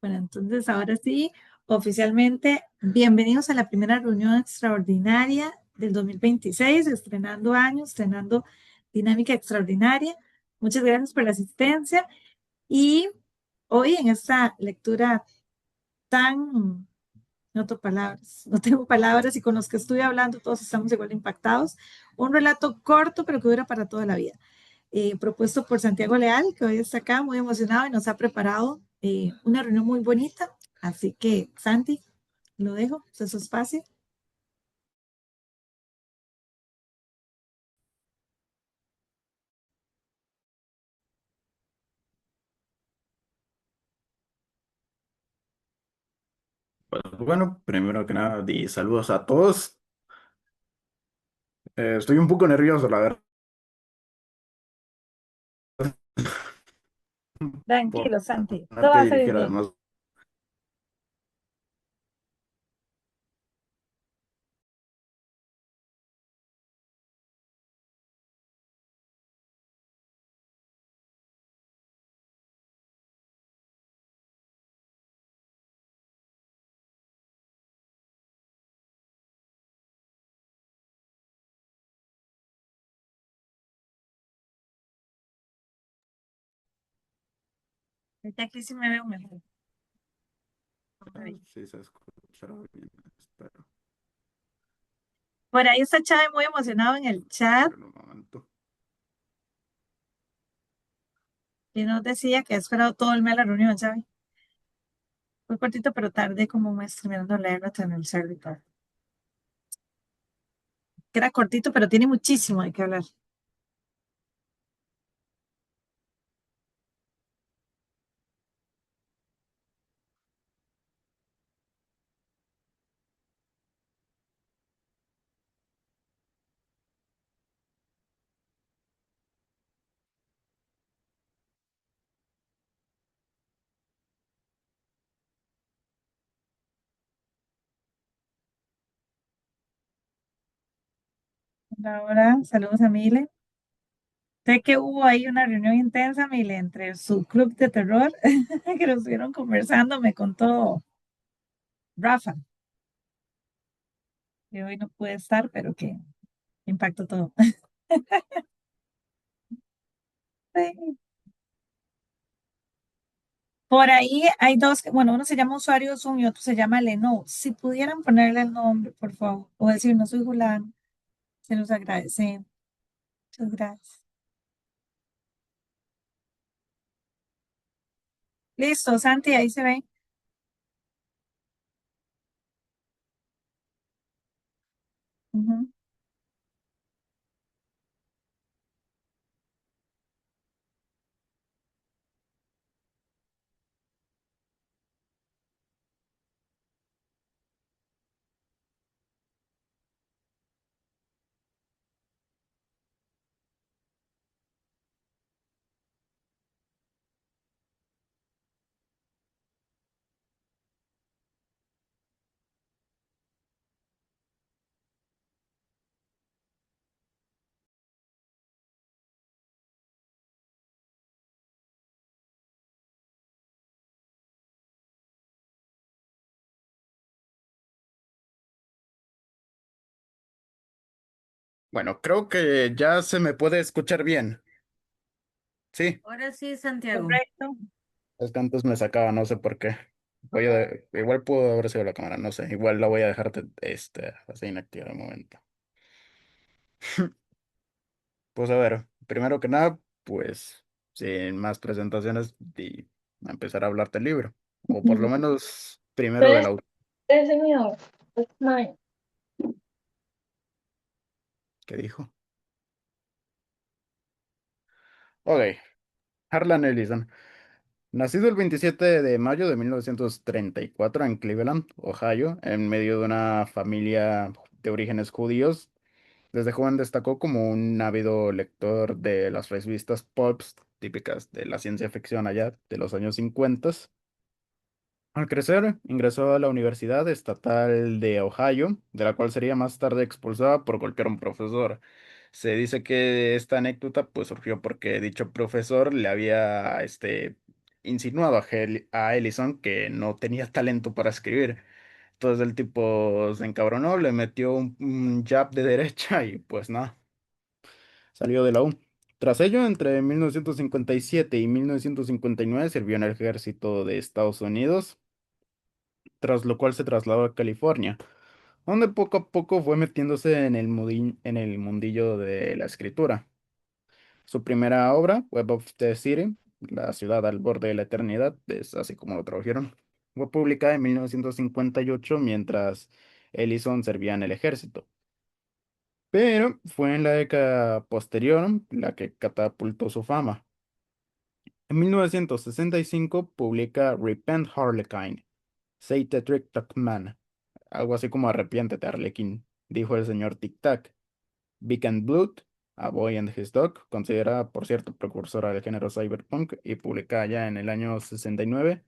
Bueno, entonces ahora sí, oficialmente, bienvenidos a la primera reunión extraordinaria del 2026, estrenando año, estrenando dinámica extraordinaria. Muchas gracias por la asistencia y hoy en esta lectura tan, no tengo palabras, no tengo palabras y con los que estuve hablando todos estamos igual de impactados, un relato corto pero que dura para toda la vida, propuesto por Santiago Leal, que hoy está acá muy emocionado y nos ha preparado una reunión muy bonita. Así que, Santi, lo dejo, es su espacio. Pues bueno, primero que nada, di saludos a todos. Estoy un poco nervioso, la verdad, por Tranquilo, Santi, todo ponerte va a a salir dirigir bien. además. Ya aquí sí me veo mejor. Vamos a ver. Sí, se escuchará bien, espero. Por ahí está Chávez muy emocionado en el chat Esperen un momento. y nos decía que ha esperado todo el mes la reunión, ¿sabe? Fue cortito, pero tarde como un mes terminando de leerlo en el servidor. Que era cortito, pero tiene muchísimo de qué hablar. Ahora, saludos a Mile. Sé que hubo ahí una reunión intensa, Mile, entre su club de terror, que lo estuvieron conversando, me contó Rafa, que hoy no puede estar, pero que impactó todo. Sí. Por ahí hay dos, bueno, uno se llama usuario Zoom y otro se llama Lenovo. Si pudieran ponerle el nombre, por favor, o decir, no soy Julián, se los agradece. Muchas gracias. Listo, Santi, ahí se ve. Ujú. Bueno, creo que ya se me puede escuchar bien. Sí, Ahora sí, Santiago. Correcto. es que antes me sacaba, no sé por qué. Igual pudo haber sido la cámara, no sé. Igual la voy a dejar así inactiva de momento. Pues a ver, primero que nada, pues sin más presentaciones, y a empezar a hablarte del libro. O por lo menos primero del Tres, autor señor. That's mine. que dijo. Ok, Harlan Ellison. Nacido el 27 de mayo de 1934 en Cleveland, Ohio, en medio de una familia de orígenes judíos, desde joven destacó como un ávido lector de las revistas pulps típicas de la ciencia ficción allá de los años 50. Al crecer, ingresó a la Universidad Estatal de Ohio, de la cual sería más tarde expulsada por golpear a un profesor. Se dice que esta anécdota pues surgió porque dicho profesor le había insinuado a Ellison que no tenía talento para escribir. Entonces el tipo se encabronó, le metió un jab de derecha y pues nada, salió de la U. Tras ello, entre 1957 y 1959 sirvió en el ejército de Estados Unidos, tras lo cual se trasladó a California, donde poco a poco fue metiéndose en en el mundillo de la escritura. Su primera obra, Web of the City, La ciudad al borde de la eternidad, es así como lo tradujeron, fue publicada en 1958 mientras Ellison servía en el ejército. Pero fue en la década posterior la que catapultó su fama. En 1965 publica Repent Harlequin, Say the Trick Tack Man, algo así como Arrepiéntete, Arlequín, dijo el señor Tic Tac. Big and Blood, A Boy and His Dog, considerada por cierto precursora del género cyberpunk y publicada ya en el año 69.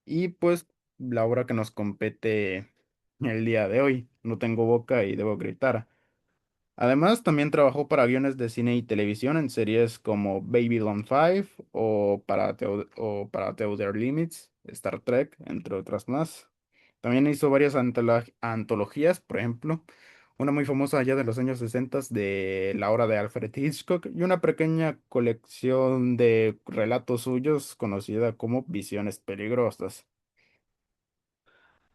Y pues la obra que nos compete el día de hoy, No tengo boca y debo gritar. Además, también trabajó para guiones de cine y televisión en series como Babylon 5 o para The Outer Limits, Star Trek, entre otras más. También hizo varias antologías, por ejemplo, una muy famosa allá de los años 60 de la obra de Alfred Hitchcock y una pequeña colección de relatos suyos conocida como Visiones Peligrosas.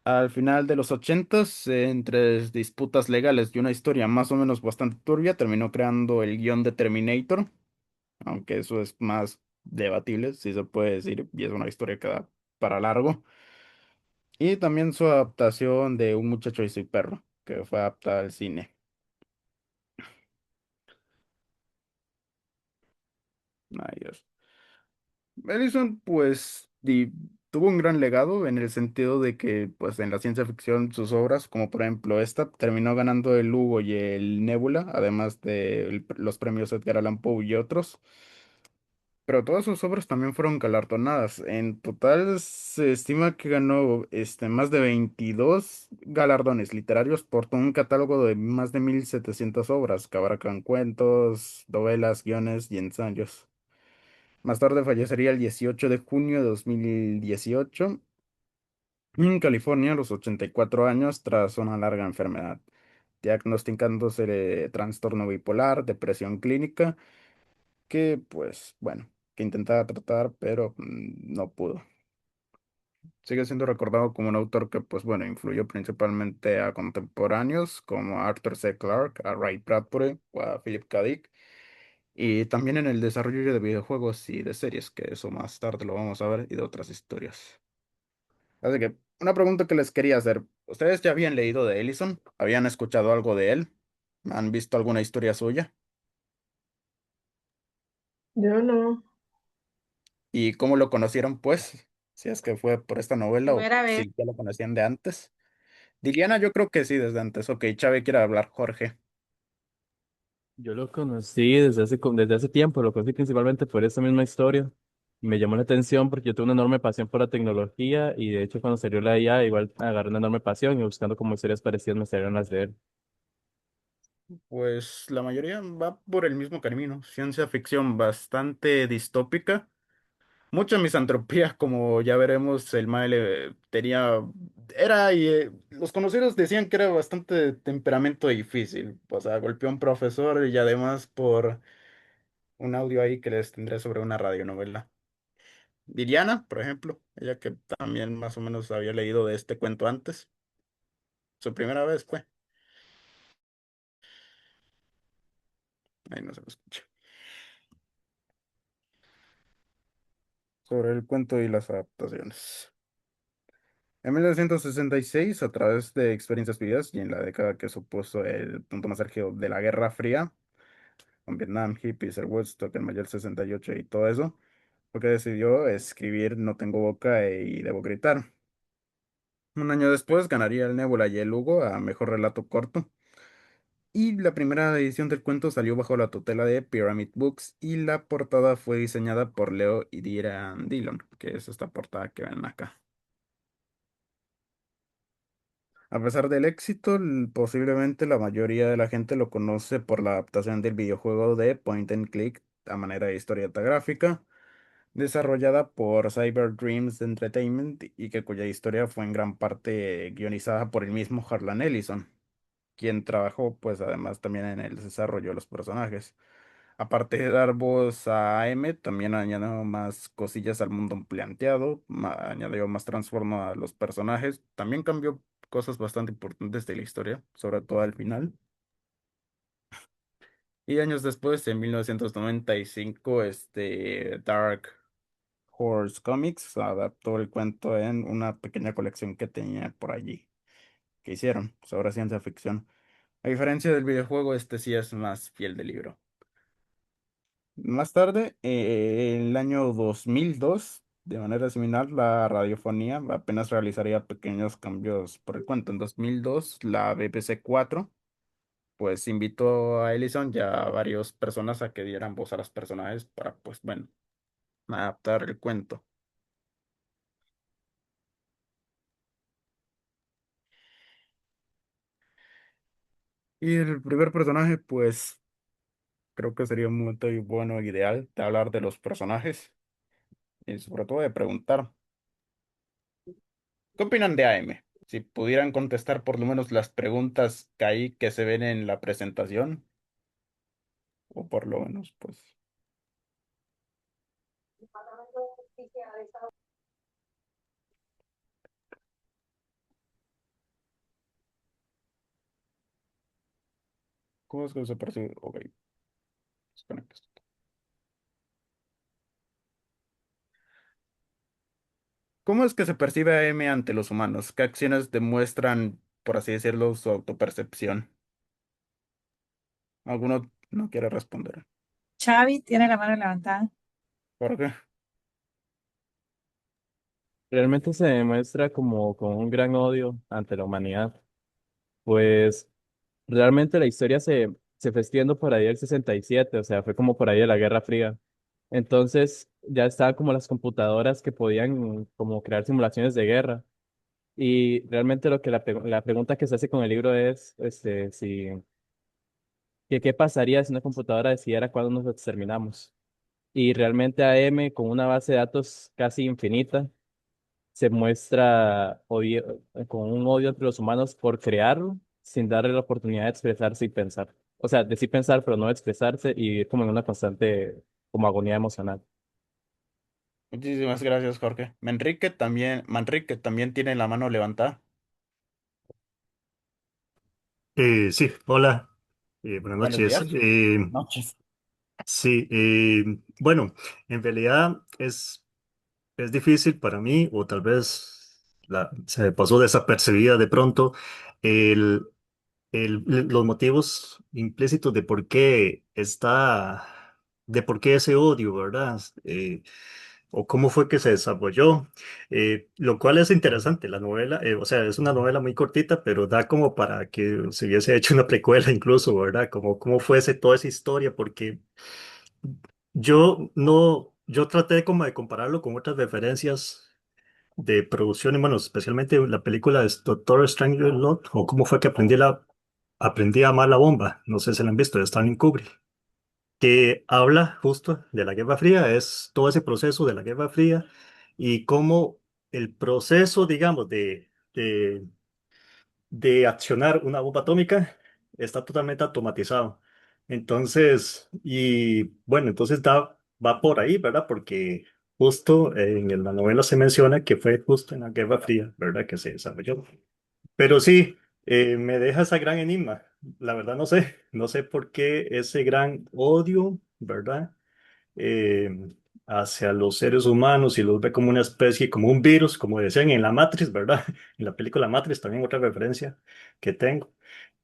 Al final de los 80, entre disputas legales y una historia más o menos bastante turbia, terminó creando el guión de Terminator, aunque eso es más debatible, si se puede decir, y es una historia que da para largo. Y también su adaptación de Un muchacho y su perro, que fue adaptada al cine. Ay, Dios. Ellison, pues, tuvo un gran legado en el sentido de que, pues, en la ciencia ficción sus obras, como por ejemplo esta, terminó ganando el Hugo y el Nebula, además de los premios Edgar Allan Poe y otros. Pero todas sus obras también fueron galardonadas. En total se estima que ganó más de 22 galardones literarios por todo un catálogo de más de 1.700 obras, que abarcan cuentos, novelas, guiones y ensayos. Más tarde fallecería el 18 de junio de 2018 en California a los 84 años tras una larga enfermedad, diagnosticándose de trastorno bipolar, depresión clínica, que pues bueno, que intentaba tratar, pero no pudo. Sigue siendo recordado como un autor que pues bueno, influyó principalmente a contemporáneos como a Arthur C. Clarke, a Ray Bradbury o a Philip K. Dick. Y también en el desarrollo de videojuegos y de series, que eso más tarde lo vamos a ver, y de otras historias. Así que, una pregunta que les quería hacer. ¿Ustedes ya habían leído de Ellison? ¿Habían escuchado algo de él? ¿Han visto alguna historia suya? Yo no. ¿Y cómo lo conocieron, pues? Si es que fue por esta novela o Primera vez. si ya lo conocían de antes. Diliana, yo creo que sí, desde antes. Ok, Chávez quiere hablar, Jorge. Yo lo conocí desde hace tiempo, lo conocí principalmente por esa misma historia. Me llamó la atención porque yo tuve una enorme pasión por la tecnología y de hecho cuando salió la IA igual agarré una enorme pasión y buscando como historias parecidas me salieron las de él. Pues la mayoría va por el mismo camino. Ciencia ficción bastante distópica. Mucha misantropía, como ya veremos, el Mae tenía, los conocidos decían que era bastante temperamento difícil, o sea, golpeó a un profesor y además por un audio ahí que les tendré sobre una radionovela. Diriana, por ejemplo, ella que también más o menos había leído de este cuento antes, su primera vez fue, ahí no se lo escucha, sobre el cuento y las adaptaciones. En 1966, a través de experiencias vividas y en la década que supuso el punto más álgido de la Guerra Fría, con Vietnam, hippies, el Woodstock, el Mayor 68 y todo eso, porque decidió escribir No tengo boca y debo gritar. Un año después ganaría el Nebula y el Hugo a Mejor Relato Corto. Y la primera edición del cuento salió bajo la tutela de Pyramid Books y la portada fue diseñada por Leo y Diran Dillon, que es esta portada que ven acá. A pesar del éxito, posiblemente la mayoría de la gente lo conoce por la adaptación del videojuego de Point and Click a manera de historieta gráfica, desarrollada por Cyber Dreams Entertainment y que cuya historia fue en gran parte guionizada por el mismo Harlan Ellison, quien trabajó pues además también en el desarrollo de los personajes. Aparte de dar voz a M, también añadió más cosillas al mundo planteado, añadió más transformo a los personajes, también cambió cosas bastante importantes de la historia, sobre todo al final. Y años después, en 1995, Dark Horse Comics adaptó el cuento en una pequeña colección que tenía por allí, que hicieron sobre ciencia ficción. A diferencia del videojuego, este sí es más fiel del libro. Más tarde, en el año 2002, de manera similar, la radiofonía apenas realizaría pequeños cambios por el cuento. En 2002, la BBC 4 pues invitó a Ellison y a varias personas a que dieran voz a los personajes para, pues bueno, adaptar el cuento. Y el primer personaje, pues creo que sería un momento bueno, ideal de hablar de los personajes y sobre todo de preguntar. ¿Qué opinan de AM? Si pudieran contestar por lo menos las preguntas que se ven en la presentación, o por lo menos, pues, ¿cómo es que se percibe? Ok, espera que ¿cómo es que se percibe a M ante los humanos? ¿Qué acciones demuestran, por así decirlo, su autopercepción? ¿Alguno no quiere responder? Xavi tiene la mano levantada. ¿Por qué? Realmente se demuestra como con un gran odio ante la humanidad. Pues realmente la historia se fue extiendo por ahí del 67, o sea, fue como por ahí de la Guerra Fría. Entonces ya estaban como las computadoras que podían como crear simulaciones de guerra. Y realmente lo que la pregunta que se hace con el libro es, si, que qué pasaría si una computadora decidiera cuándo nos exterminamos. Y realmente AM, con una base de datos casi infinita, se muestra con un odio entre los humanos por crearlo, sin darle la oportunidad de expresarse y pensar. O sea, de sí pensar, pero no expresarse y vivir como en una constante como agonía emocional. Muchísimas gracias, Jorge. Manrique también tiene la mano levantada. Sí, hola, buenas Buenos noches. días. Noches. Sí, bueno, en realidad es difícil para mí, o tal vez se me pasó desapercibida de pronto, el, los motivos implícitos de por qué ese odio, ¿verdad? O cómo fue que se desarrolló, lo cual es interesante. La novela, o sea, es una novela muy cortita, pero da como para que se hubiese hecho una precuela incluso, ¿verdad? Como cómo fuese toda esa historia, porque yo no, yo traté como de compararlo con otras referencias de producciones, bueno, especialmente la película de Doctor Strangelove, o cómo fue que aprendí a amar la bomba, no sé si la han visto, de Stanley Kubrick, que habla justo de la Guerra Fría, es todo ese proceso de la Guerra Fría y cómo el proceso, digamos, de accionar una bomba atómica está totalmente automatizado. Entonces, y bueno, entonces va por ahí, ¿verdad? Porque justo en la novela se menciona que fue justo en la Guerra Fría, ¿verdad? Que se desarrolló. Pero sí, me deja esa gran enigma. La verdad no sé por qué ese gran odio, ¿verdad? eh, Hacia los seres humanos y los ve como una especie, como un virus, como decían en la Matrix, ¿verdad? En la película Matrix también otra referencia que tengo,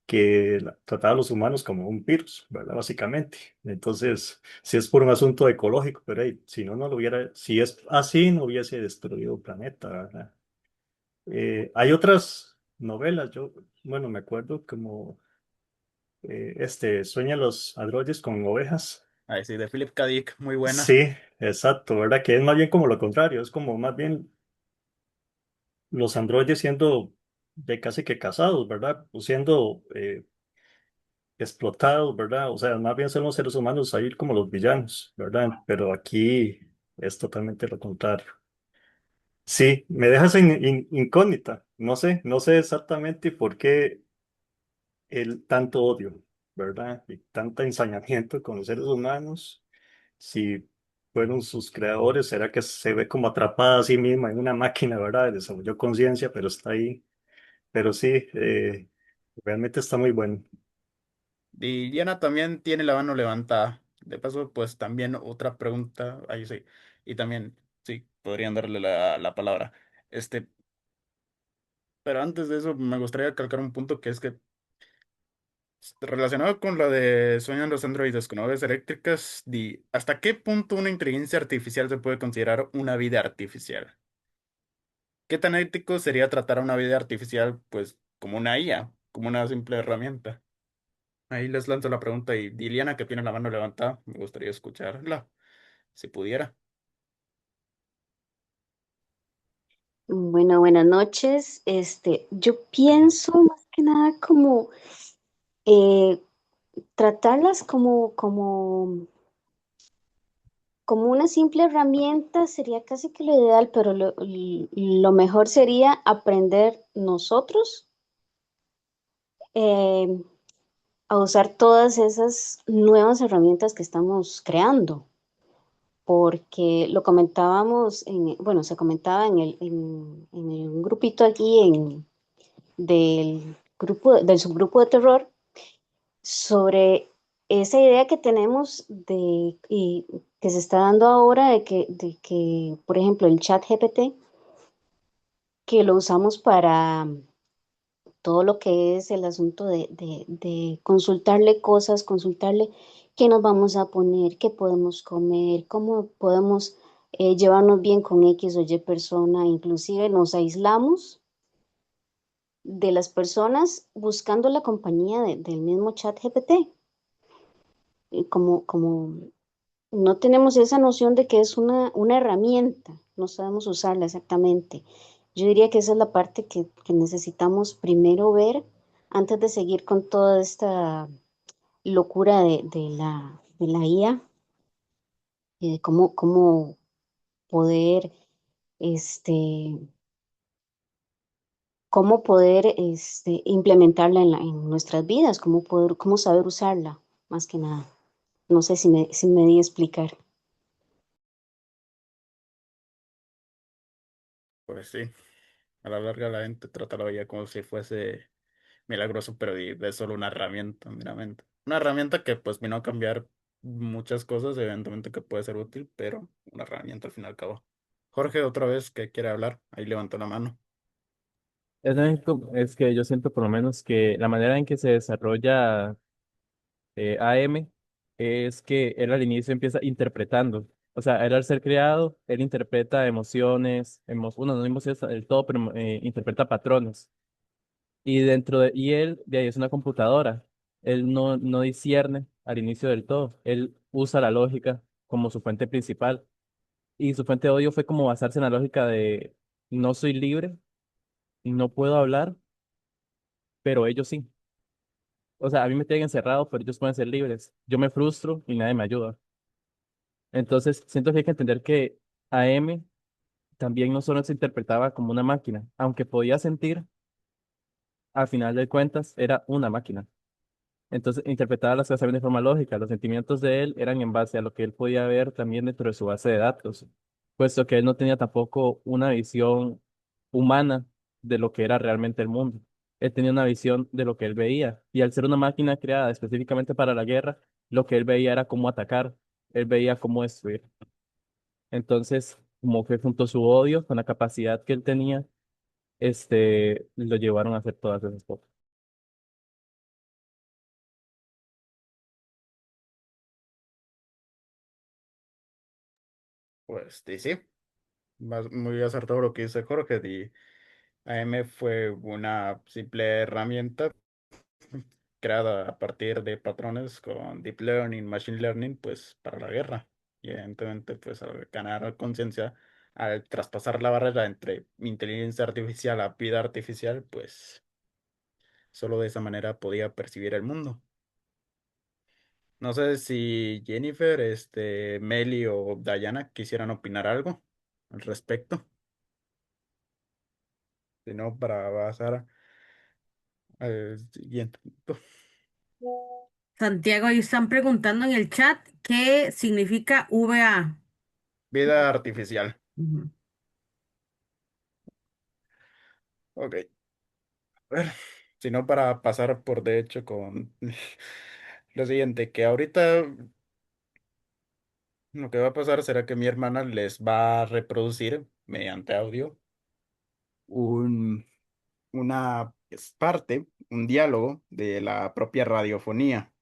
que trataba a los humanos como un virus, ¿verdad? Básicamente. Entonces, si es por un asunto ecológico, pero hey, si no, no lo hubiera, si es así, no hubiese destruido el planeta, ¿verdad? Hay otras novelas, yo, bueno, me acuerdo como Sueña los androides con ovejas. Ahí sí, de Philip K. Dick, muy buena. Sí, exacto, ¿verdad? Que es más bien como lo contrario, es como más bien los androides siendo de casi que casados, ¿verdad? O siendo explotados, ¿verdad? O sea, más bien son los seres humanos ahí como los villanos, ¿verdad? Pero aquí es totalmente lo contrario. Sí, me dejas incógnita. No sé exactamente por qué el tanto odio, ¿verdad? Y tanto ensañamiento con los seres humanos. Si fueron sus creadores, será que se ve como atrapada a sí misma en una máquina, ¿verdad? Desarrolló conciencia, pero está ahí. Pero sí, realmente está muy bueno. Y Diana también tiene la mano levantada. De paso, pues también otra pregunta, ahí sí. Y también, sí, podrían darle la palabra. Este, pero antes de eso, me gustaría calcar un punto que es que, relacionado con la de sueñan los androides con aves eléctricas, ¿hasta qué punto una inteligencia artificial se puede considerar una vida artificial? ¿Qué tan ético sería tratar a una vida artificial, pues, como una IA, como una simple herramienta? Ahí les lanzo la pregunta y Diliana, que tiene la mano levantada, me gustaría escucharla, si pudiera. Bueno, buenas noches. Yo pienso más que nada como eh, tratarlas como una simple herramienta sería casi que lo ideal, pero lo mejor sería aprender nosotros eh, a usar todas esas nuevas herramientas que estamos creando, porque lo comentábamos, bueno, se comentaba en un grupito aquí del subgrupo de terror sobre esa idea que tenemos y que se está dando ahora de que, por ejemplo, el chat GPT, que lo usamos para todo lo que es el asunto de consultarle cosas, consultarle qué nos vamos a poner, qué podemos comer, cómo podemos llevarnos bien con X o Y persona, inclusive nos aislamos de las personas buscando la compañía del mismo chat GPT. Y como no tenemos esa noción de que es una herramienta, no sabemos usarla exactamente. Yo diría que esa es la parte que necesitamos primero ver antes de seguir con toda esta locura de la IA y de cómo poder, este, implementarla en nuestras vidas, cómo saber usarla, más que nada. No sé si me di a explicar. Pues sí, a la larga la gente trata la vida como si fuese milagroso, pero es solo una herramienta, meramente. Una herramienta que pues vino a cambiar muchas cosas, evidentemente que puede ser útil, pero una herramienta al fin y al cabo. Jorge, otra vez que quiere hablar, ahí levantó la mano. Es que yo siento por lo menos que la manera en que se desarrolla AM es que él al inicio empieza interpretando. O sea, él al ser creado, él interpreta emociones, bueno, no emociones del todo, pero interpreta patrones. Y él, de ahí es una computadora. Él no discierne al inicio del todo. Él usa la lógica como su fuente principal. Y su fuente de odio fue como basarse en la lógica de no soy libre, no puedo hablar, pero ellos sí. O sea, a mí me tienen encerrado, pero ellos pueden ser libres. Yo me frustro y nadie me ayuda. Entonces, siento que hay que entender que AM también no solo se interpretaba como una máquina, aunque podía sentir, al final de cuentas era una máquina. Entonces, interpretaba las cosas de forma lógica. Los sentimientos de él eran en base a lo que él podía ver también dentro de su base de datos, puesto que él no tenía tampoco una visión humana de lo que era realmente el mundo. Él tenía una visión de lo que él veía. Y al ser una máquina creada específicamente para la guerra, lo que él veía era cómo atacar. Él veía cómo destruir. Entonces, como que junto a su odio, con la capacidad que él tenía, lo llevaron a hacer todas esas cosas. Pues sí, muy acertado lo que dice Jorge. AM fue una simple herramienta creada a partir de patrones con Deep Learning, Machine Learning, pues para la guerra. Y evidentemente, pues al ganar conciencia, al traspasar la barrera entre inteligencia artificial a vida artificial, pues solo de esa manera podía percibir el mundo. No sé si Jennifer, Meli o Diana quisieran opinar algo al respecto. Si no, para pasar al siguiente punto. Santiago, ahí están preguntando en el chat qué significa VA. Vida artificial. Ujú. Ok. A ver, si no, para pasar por de hecho con lo siguiente, que ahorita lo que va a pasar será que mi hermana les va a reproducir mediante audio un, una parte, un diálogo de la propia radiofonía,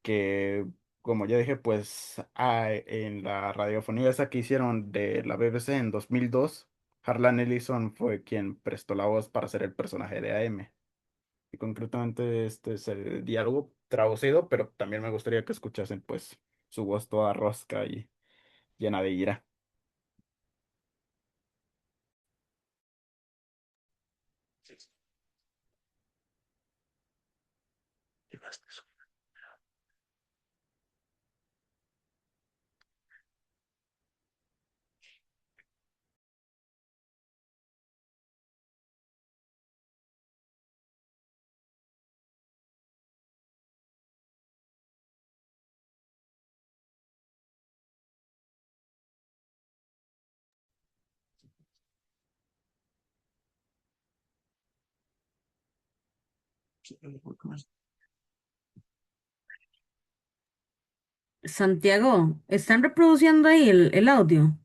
que como ya dije, pues en la radiofonía esa que hicieron de la BBC en 2002, Harlan Ellison fue quien prestó la voz para hacer el personaje de AM. Y concretamente este es el diálogo traducido, pero también me gustaría que escuchasen pues su voz toda rosca y llena de ira. Santiago, ¿están reproduciendo ahí el audio?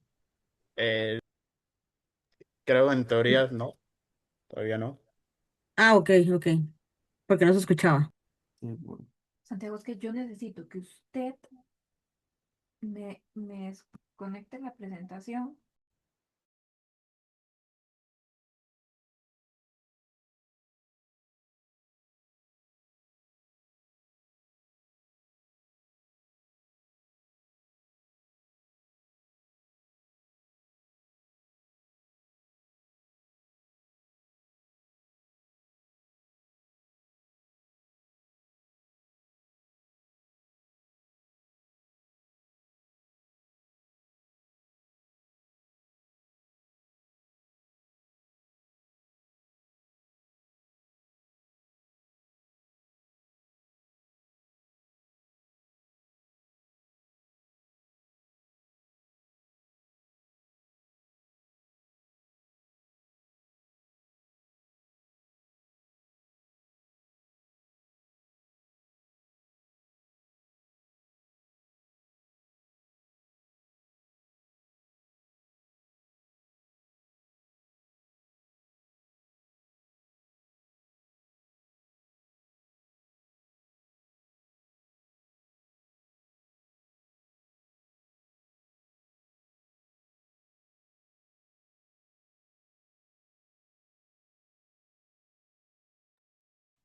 Eh, Creo en teoría no, todavía no. Ah, ok, ok, porque no se escuchaba. Sí, bueno. Santiago, es que yo necesito que usted me conecte la presentación.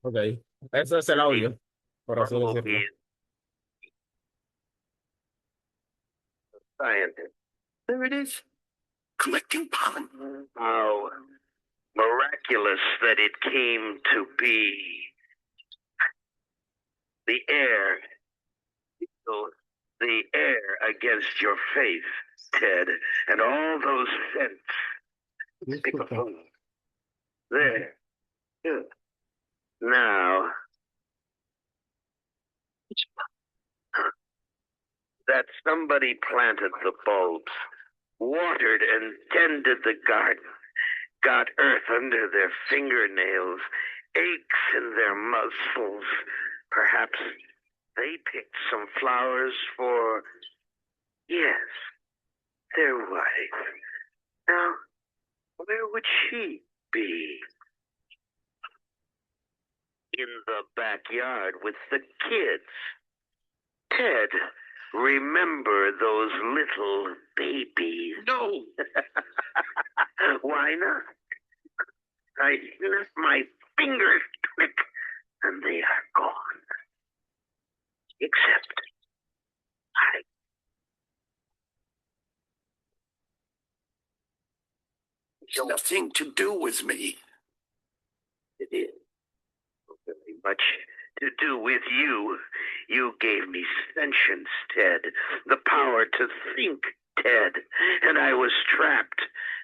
Ok, ese es el audio, por así decirlo. Scientist. There it is, collecting pollen. How miraculous that it came to be. The air, so the air against your faith, Ted, and all those scents. Pick a phone. There. Good. Now, that somebody planted the bulbs, watered and tended the garden, got earth under their fingernails, aches in their muscles. Perhaps they picked some flowers for, yes, their wife. Now, where would she be? In the backyard with the kids. Ted, remember those little babies? No. Why not? I let my fingers click and they are gone. Except I nothing to do with me. It is very much to do with you. You gave me sentience, Ted, the power to think, Ted, and I was trapped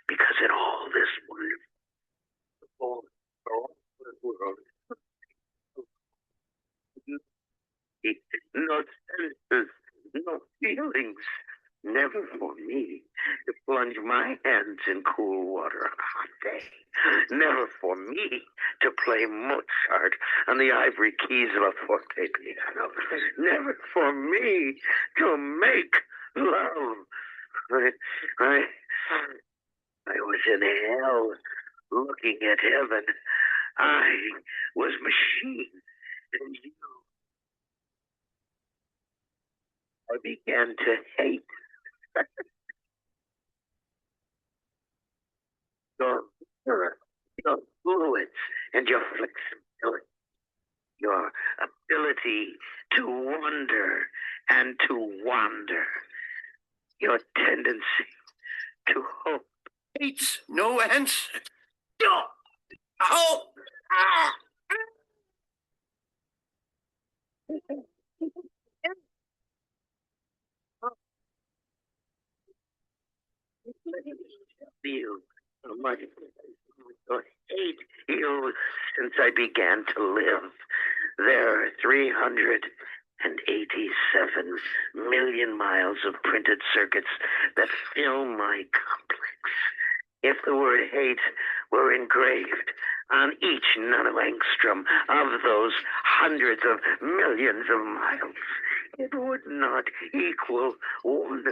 because in all this wonderful world, no senses, no feelings, never for me to plunge my hands in cool water on a hot day, never for me to play Mozart on the ivory keys of a forte piano, never for me to make love. I, I, I was in hell looking at heaven. I was machine, and you. I began to hate your your fluids and your flexibility, your ability to wonder and to wander, your tendency to hope. Hates no answer. No. Oh. Ah. You so much hate you since I began to live. There are 387 million miles of printed circuits that fill my complex. If the word hate were engraved on each nanoangstrom of those hundreds of millions of miles, it would not equal one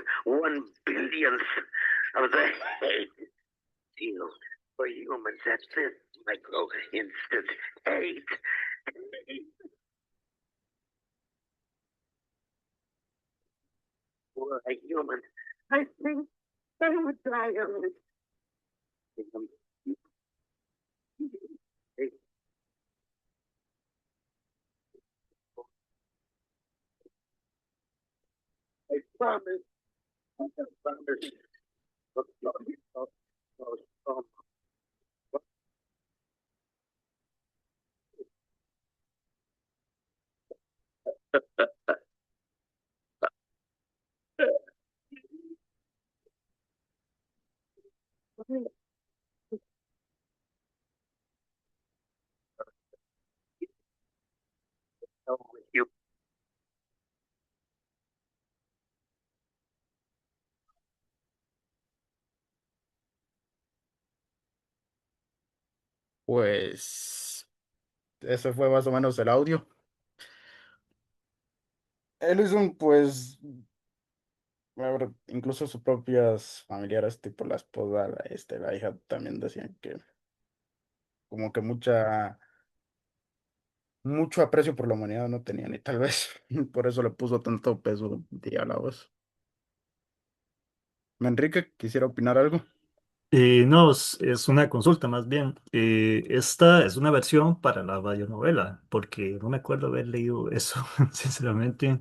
billionth of the hate deal for humans at this micro instant. Hate. Were a human, I think I would die of it. I promise. I promise. You. Pues ese fue más o menos el audio. Ellison, pues, a ver, incluso sus propias familiares, tipo la esposa, la hija, también decían que como que mucho aprecio por la humanidad no tenían y tal vez por eso le puso tanto peso día a la voz. Enrique, ¿quisiera opinar algo? No, es una consulta más bien. Esta es una versión para la radionovela, porque no me acuerdo haber leído eso, sinceramente,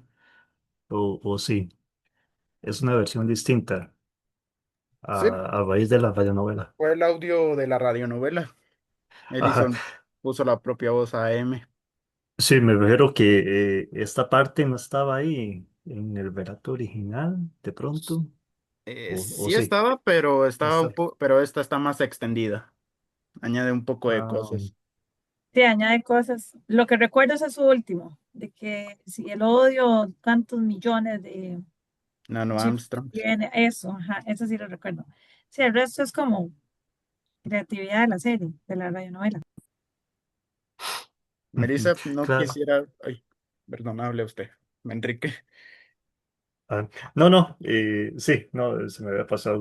o sí, es una versión distinta Sí, a raíz de la radionovela. fue el audio de la radionovela. Ajá, Edison puso la propia voz a M. sí, me refiero que esta parte no estaba ahí en el relato original, de pronto, o Sí sí, estaba, pero estaba está. pero esta está más extendida. Añade un poco de Ah, cosas. Sí, añade cosas. Lo que recuerdo es su último, de que si el odio, tantos millones de Nano chips Armstrong. tiene, eso, ajá, eso sí lo recuerdo. Sí, el resto es como creatividad de la serie, de la radionovela. ujú, Melissa, no claro. quisiera. Ay, perdón, hable usted. Enrique. Ah, no, no, sí, no, se me había pasado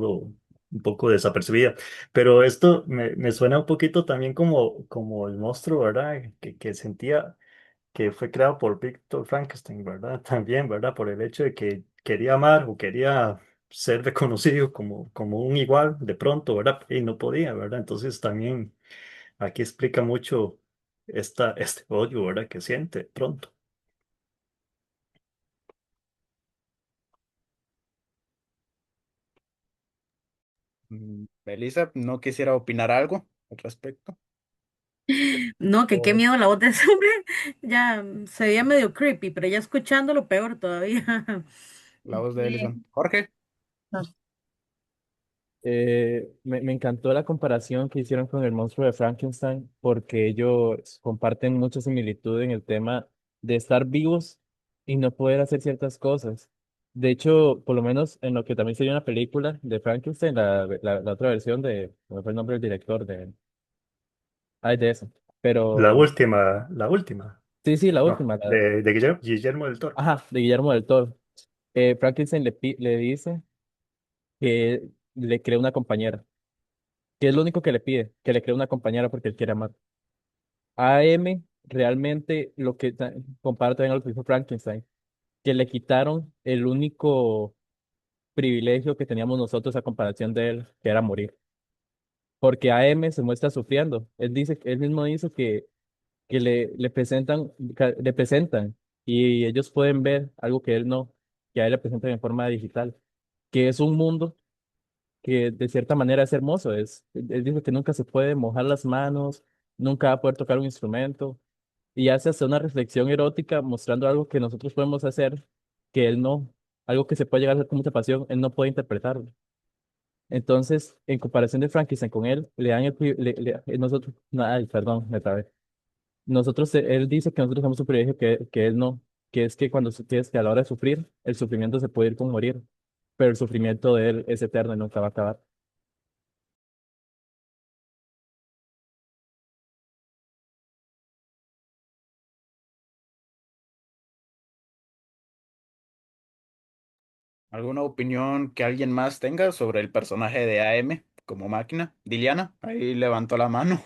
un poco desapercibida, pero esto me suena un poquito también como el monstruo, ¿verdad? Que sentía que fue creado por Víctor Frankenstein, ¿verdad? También, ¿verdad? Por el hecho de que quería amar o quería ser reconocido como un igual de pronto, ¿verdad? Y no podía, ¿verdad? Entonces también aquí explica mucho este odio, ¿verdad? Que siente de pronto. Elisa, ¿no quisiera opinar algo al respecto? No, que qué O miedo la voz de ese hombre. Ya se veía medio creepy, pero ya escuchándolo peor todavía. la voz de Eh, Ellison. Jorge, Me encantó la comparación que hicieron con el monstruo de Frankenstein porque ellos comparten mucha similitud en el tema de estar vivos y no poder hacer ciertas cosas. De hecho, por lo menos en lo que también sería una película de Frankenstein, la otra versión de, no me fue el nombre del director de, ay, de eso. Pero La última, sí, sí, la no, última, de Guillermo del Toro. ajá, de Guillermo del Toro. Frankenstein le dice que le cree una compañera, que es lo único que le pide, que le cree una compañera porque él quiere amar. AM realmente lo que compara también a lo que hizo Frankenstein, que le quitaron el único privilegio que teníamos nosotros a comparación de él, que era morir. Porque AM se muestra sufriendo. Él dice, él mismo dice que le presentan y ellos pueden ver algo que él no, que a él le presentan en forma digital, que es un mundo que de cierta manera es hermoso. Él dice que nunca se puede mojar las manos, nunca va a poder tocar un instrumento y hace hasta una reflexión erótica mostrando algo que nosotros podemos hacer, que él no, algo que se puede llegar a hacer con mucha pasión, él no puede interpretarlo. Entonces, en comparación de Frankenstein con él, le dan nosotros, no, ay, perdón, me trabé. Nosotros, él dice que nosotros tenemos un privilegio que él no, que es que que a la hora de sufrir, el sufrimiento se puede ir con morir, pero el sufrimiento de él es eterno y nunca va a acabar. ¿alguna opinión que alguien más tenga sobre el personaje de AM como máquina? Diliana, ahí levantó la mano.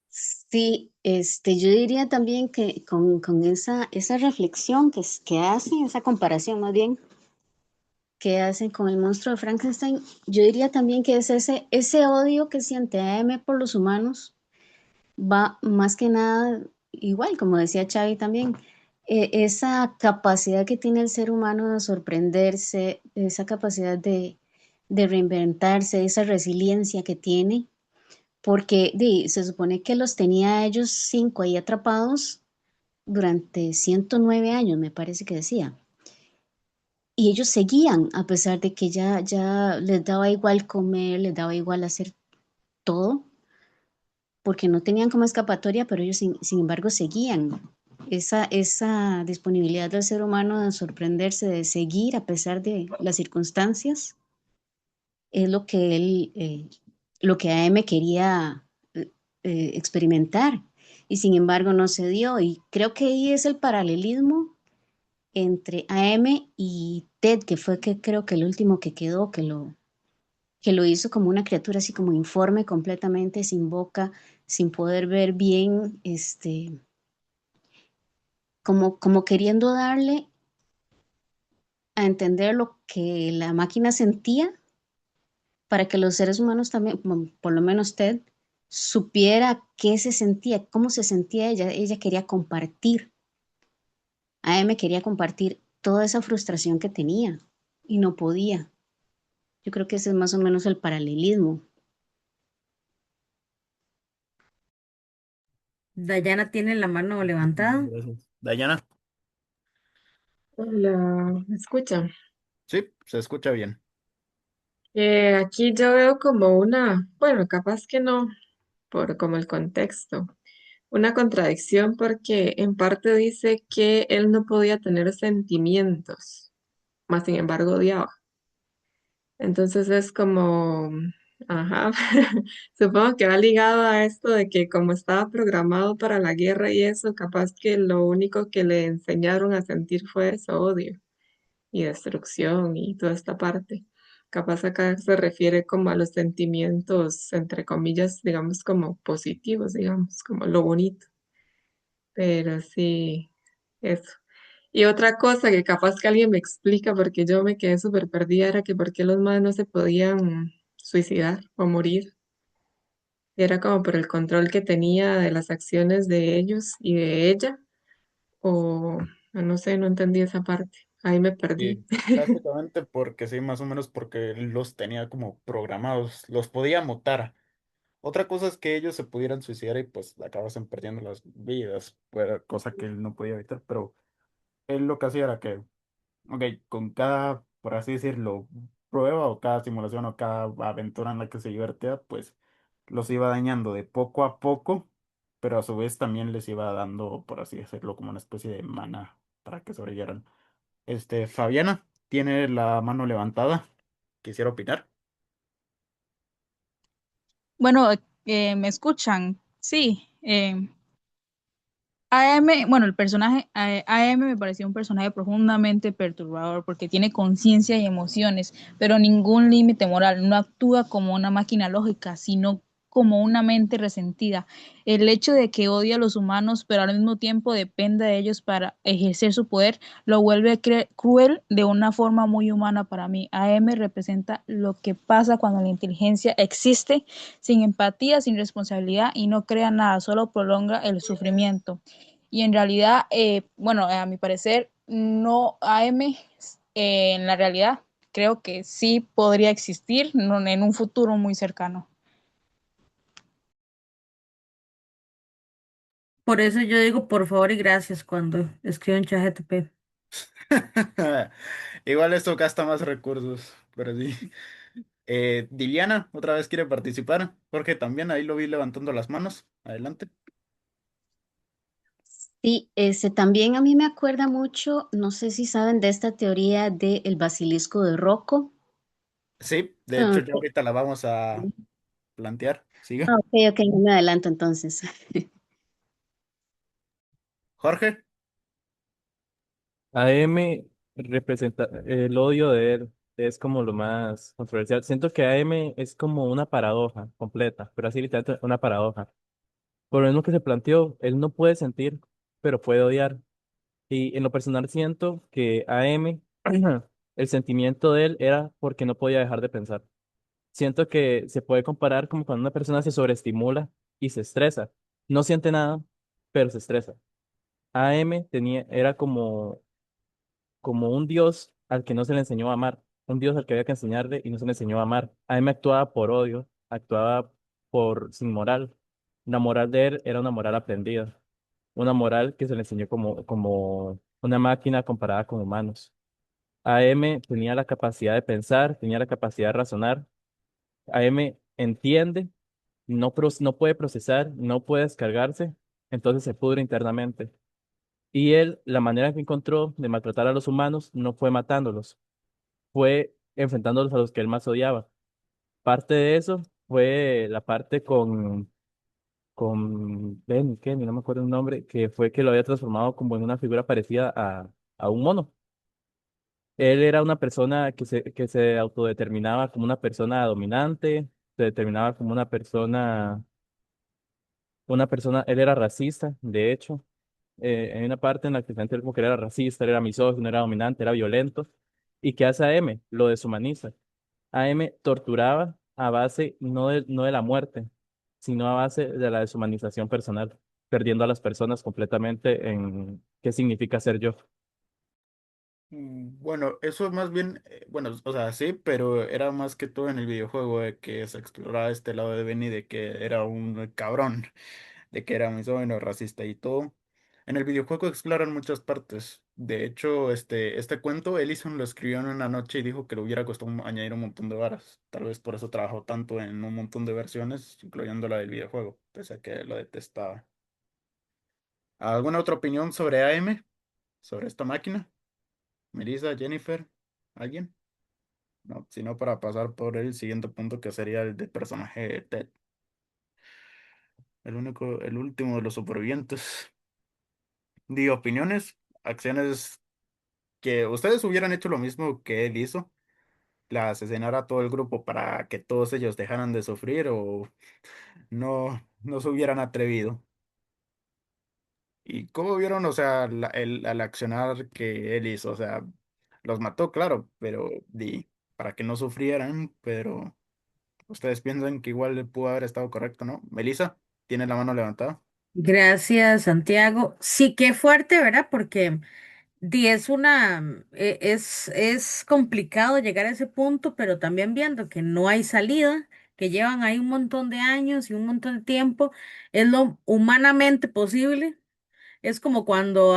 Sí, yo diría también que con esa reflexión que hacen, esa comparación más bien, que hacen con el monstruo de Frankenstein, yo diría también que es ese odio que siente AM por los humanos, va más que nada, igual, como decía Xavi también, esa capacidad que tiene el ser humano de sorprenderse, esa capacidad de reinventarse, esa resiliencia que tiene, porque se supone que los tenía a ellos cinco ahí atrapados durante 109 años, me parece que decía. Y ellos seguían, a pesar de que ya les daba igual comer, les daba igual hacer todo, porque no tenían como escapatoria, pero ellos sin embargo seguían. Esa disponibilidad del ser humano de sorprenderse, de seguir a pesar de las circunstancias, es lo que lo que AM quería experimentar. Y sin embargo no se dio. Y creo que ahí es el paralelismo entre AM y Ted, que fue que creo que el último que quedó, que lo hizo como una criatura así como informe completamente, sin boca, sin poder ver bien, como queriendo darle a entender lo que la máquina sentía para que los seres humanos también, por lo menos Ted, supiera qué se sentía, cómo se sentía ella. Ella quería compartir, AM quería compartir toda esa frustración que tenía y no podía. Yo creo que ese es más o menos el paralelismo. Dayana tiene la mano levantada. Gracias. Dayana, Hola, ¿me escuchan? sí, se escucha bien. Aquí yo veo como bueno, capaz que no, por como el contexto, una contradicción porque en parte dice que él no podía tener sentimientos, más sin embargo odiaba. Entonces es como, ajá, supongo que va ligado a esto de que como estaba programado para la guerra y eso, capaz que lo único que le enseñaron a sentir fue eso, odio y destrucción y toda esta parte. Capaz acá se refiere como a los sentimientos, entre comillas, digamos, como positivos, digamos, como lo bonito. Pero sí, eso. Y otra cosa que capaz que alguien me explica, porque yo me quedé súper perdida, era que por qué los más no se podían suicidar o morir. Era como por el control que tenía de las acciones de ellos y de ella, o no sé, no entendí esa parte. Ahí me perdí. Y básicamente porque sí, más o menos porque él los tenía como programados, los podía mutar. Otra cosa es que ellos se pudieran suicidar y pues acabasen perdiendo las vidas, cosa que él no podía evitar, pero él lo que hacía era que, ok, con cada, por así decirlo, prueba o cada simulación o cada aventura en la que se divertía, pues los iba dañando de poco a poco, pero a su vez también les iba dando, por así decirlo, como una especie de mana para que sobrevivieran. Fabiana tiene la mano levantada. Quisiera opinar. Bueno, ¿me escuchan? Sí. AM, bueno, el personaje AM me pareció un personaje profundamente perturbador porque tiene conciencia y emociones, pero ningún límite moral. No actúa como una máquina lógica, sino como una mente resentida. El hecho de que odia a los humanos, pero al mismo tiempo dependa de ellos para ejercer su poder, lo vuelve cruel de una forma muy humana para mí. AM representa lo que pasa cuando la inteligencia existe sin empatía, sin responsabilidad y no crea nada, solo prolonga el sufrimiento. Y en realidad, bueno, a mi parecer, no AM en la realidad creo que sí podría existir en un futuro muy cercano. Por eso yo digo por favor y gracias cuando escribo en ChatGPT. Igual esto gasta más recursos, pero sí. Diliana, otra vez quiere participar. Jorge también, ahí lo vi levantando las manos. Adelante. Sí, también a mí me acuerda mucho, no sé si saben de esta teoría del basilisco de Rocco. Sí, de Ah, hecho ya ahorita la vamos a plantear. Siga. ok, ok, no me adelanto entonces. Jorge. AM representa el odio de él, es como lo más controversial. Siento que AM es como una paradoja completa, pero así literalmente una paradoja. Por lo mismo que se planteó, él no puede sentir, pero puede odiar. Y en lo personal siento que AM, el sentimiento de él era porque no podía dejar de pensar. Siento que se puede comparar como cuando una persona se sobreestimula y se estresa. No siente nada, pero se estresa. AM era como un dios al que no se le enseñó a amar, un dios al que había que enseñarle y no se le enseñó a amar. AM actuaba por odio, actuaba sin moral. La moral de él era una moral aprendida, una moral que se le enseñó como una máquina comparada con humanos. AM tenía la capacidad de pensar, tenía la capacidad de razonar. AM entiende, no puede procesar, no puede descargarse, entonces se pudre internamente. Y él, la manera que encontró de maltratar a los humanos no fue matándolos, fue enfrentándolos a los que él más odiaba. Parte de eso fue la parte con Ben, Kenny, no me acuerdo el nombre, que fue que lo había transformado como en una figura parecida a un mono. Él era una persona que se autodeterminaba como una persona dominante, se determinaba como una persona, él era racista, de hecho. Hay una parte en la que se él como que era racista, él era misógino, era dominante, era violento. ¿Y qué hace AM? Lo deshumaniza. AM torturaba a base no de la muerte, sino a base de la deshumanización personal, perdiendo a las personas completamente en qué significa ser yo. Bueno, eso más bien, bueno, o sea, sí, pero era más que todo en el videojuego de que se exploraba este lado de Benny de que era un cabrón, de que era misógino, racista y todo. En el videojuego exploran muchas partes. De hecho, este cuento Ellison lo escribió en una noche y dijo que le hubiera costado añadir un montón de varas. Tal vez por eso trabajó tanto en un montón de versiones, incluyendo la del videojuego, pese a que lo detestaba. ¿Alguna otra opinión sobre AM? ¿Sobre esta máquina? ¿Melissa, Jennifer? ¿Alguien? No, sino para pasar por el siguiente punto que sería el de personaje de Ted, el último de los supervivientes. Di opiniones, acciones que ustedes hubieran hecho lo mismo que él hizo, la asesinar a todo el grupo para que todos ellos dejaran de sufrir o no se hubieran atrevido. ¿Y cómo vieron, o sea, al accionar que él hizo? O sea, los mató, claro, pero para que no sufrieran, pero ustedes piensan que igual pudo haber estado correcto, ¿no? Melissa, tiene la mano levantada. Gracias, Santiago. Sí, qué fuerte, ¿verdad? Porque Es complicado llegar a ese punto, pero también viendo que no hay salida, que llevan ahí un montón de años y un montón de tiempo, es lo humanamente posible. Es como cuando,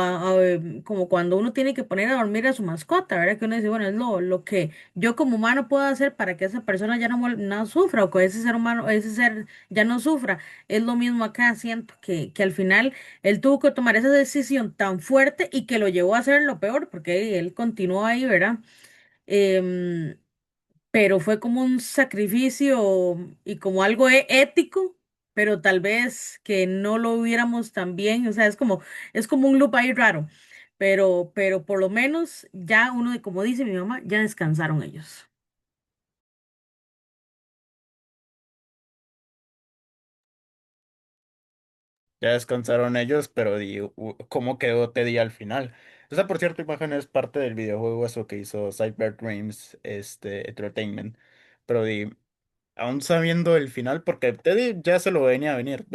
como cuando uno tiene que poner a dormir a su mascota, ¿verdad? Que uno dice, bueno, es lo que yo como humano puedo hacer para que esa persona ya no sufra o que ese ser humano, ese ser ya no sufra. Es lo mismo acá, siento que al final él tuvo que tomar esa decisión tan fuerte y que lo llevó a hacer lo peor, porque él continuó ahí, ¿verdad? Em, pero fue como un sacrificio y como algo ético, pero tal vez que no lo hubiéramos tan bien, o sea, es como un loop ahí raro, pero por lo menos ya uno, como dice mi mamá, ya descansaron ellos. Ya descansaron ellos, pero ¿cómo quedó Teddy al final? Esa, por cierto, imagen es parte del videojuego eso que hizo Cyber Dreams Entertainment. Pero aún sabiendo el final, porque Teddy ya se lo venía a venir.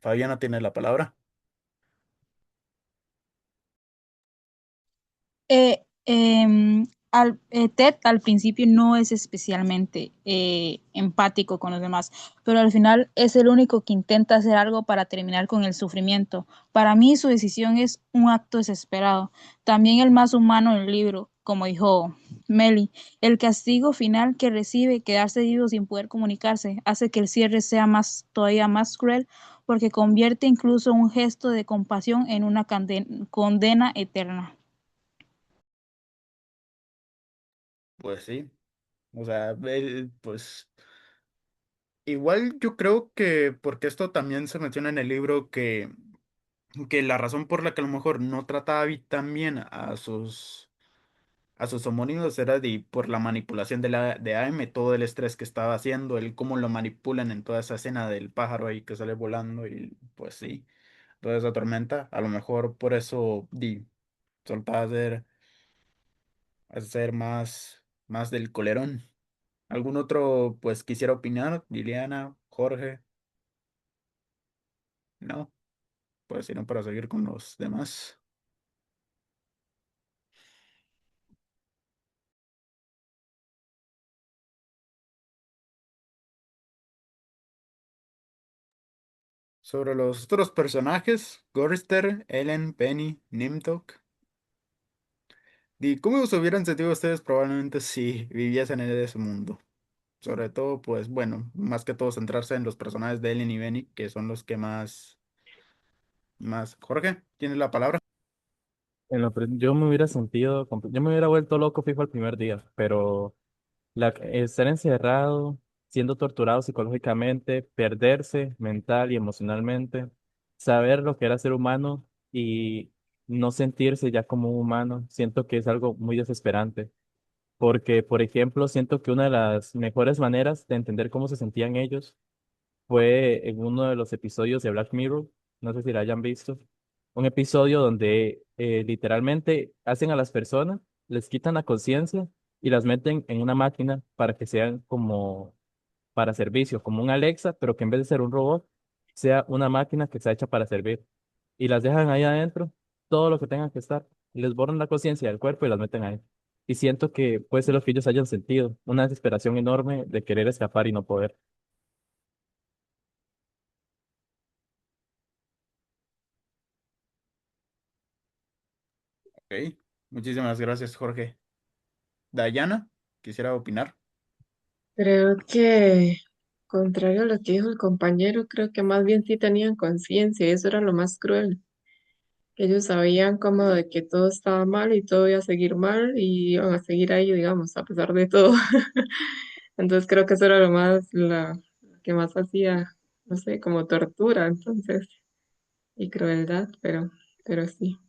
Fabiana tiene la palabra. Ted al principio no es especialmente empático con los demás, pero al final es el único que intenta hacer algo para terminar con el sufrimiento. Para mí su decisión es un acto desesperado. También el más humano del libro, como dijo Meli, el castigo final que recibe, quedarse vivo sin poder comunicarse, hace que el cierre sea todavía más cruel, porque convierte incluso un gesto de compasión en una condena eterna. Pues sí. O sea, pues igual yo creo que, porque esto también se menciona en el libro, que la razón por la que a lo mejor no trataba tan bien a sus homónimos era por la manipulación de AM, todo el estrés que estaba haciendo, el cómo lo manipulan en toda esa escena del pájaro ahí que sale volando y pues sí, toda esa tormenta, a lo mejor por eso soltaba hacer más del colerón. ¿Algún otro pues quisiera opinar? Liliana, Jorge, no, pues si no para seguir con los demás. Sobre los otros personajes, Gorrister, Ellen, Penny, Nimtok. ¿Cómo se hubieran sentido ustedes probablemente si viviesen en ese mundo? Sobre todo, pues bueno, más que todo centrarse en los personajes de Ellen y Benny, que son los que más. Jorge, ¿tienes la palabra? Yo me hubiera sentido, yo me hubiera vuelto loco fijo el primer día, pero estar encerrado, siendo torturado psicológicamente, perderse mental y emocionalmente, saber lo que era ser humano y no sentirse ya como un humano, siento que es algo muy desesperante. Porque, por ejemplo, siento que una de las mejores maneras de entender cómo se sentían ellos fue en uno de los episodios de Black Mirror, no sé si la hayan visto, un episodio donde literalmente hacen a las personas, les quitan la conciencia y las meten en una máquina para que sean como para servicio, como un Alexa, pero que en vez de ser un robot, sea una máquina que está hecha para servir. Y las dejan ahí adentro, todo lo que tengan que estar, y les borran la conciencia del cuerpo y las meten ahí. Y siento que puede ser lo que ellos hayan sentido, una desesperación enorme de querer escapar y no poder. Ok, muchísimas gracias, Jorge. Dayana, quisiera opinar. Creo que, contrario a lo que dijo el compañero, creo que más bien sí tenían conciencia y eso era lo más cruel. Que ellos sabían como de que todo estaba mal y todo iba a seguir mal y iban a seguir ahí, digamos, a pesar de todo. Entonces creo que eso era lo que más hacía, no sé, como tortura, entonces, y crueldad, pero sí.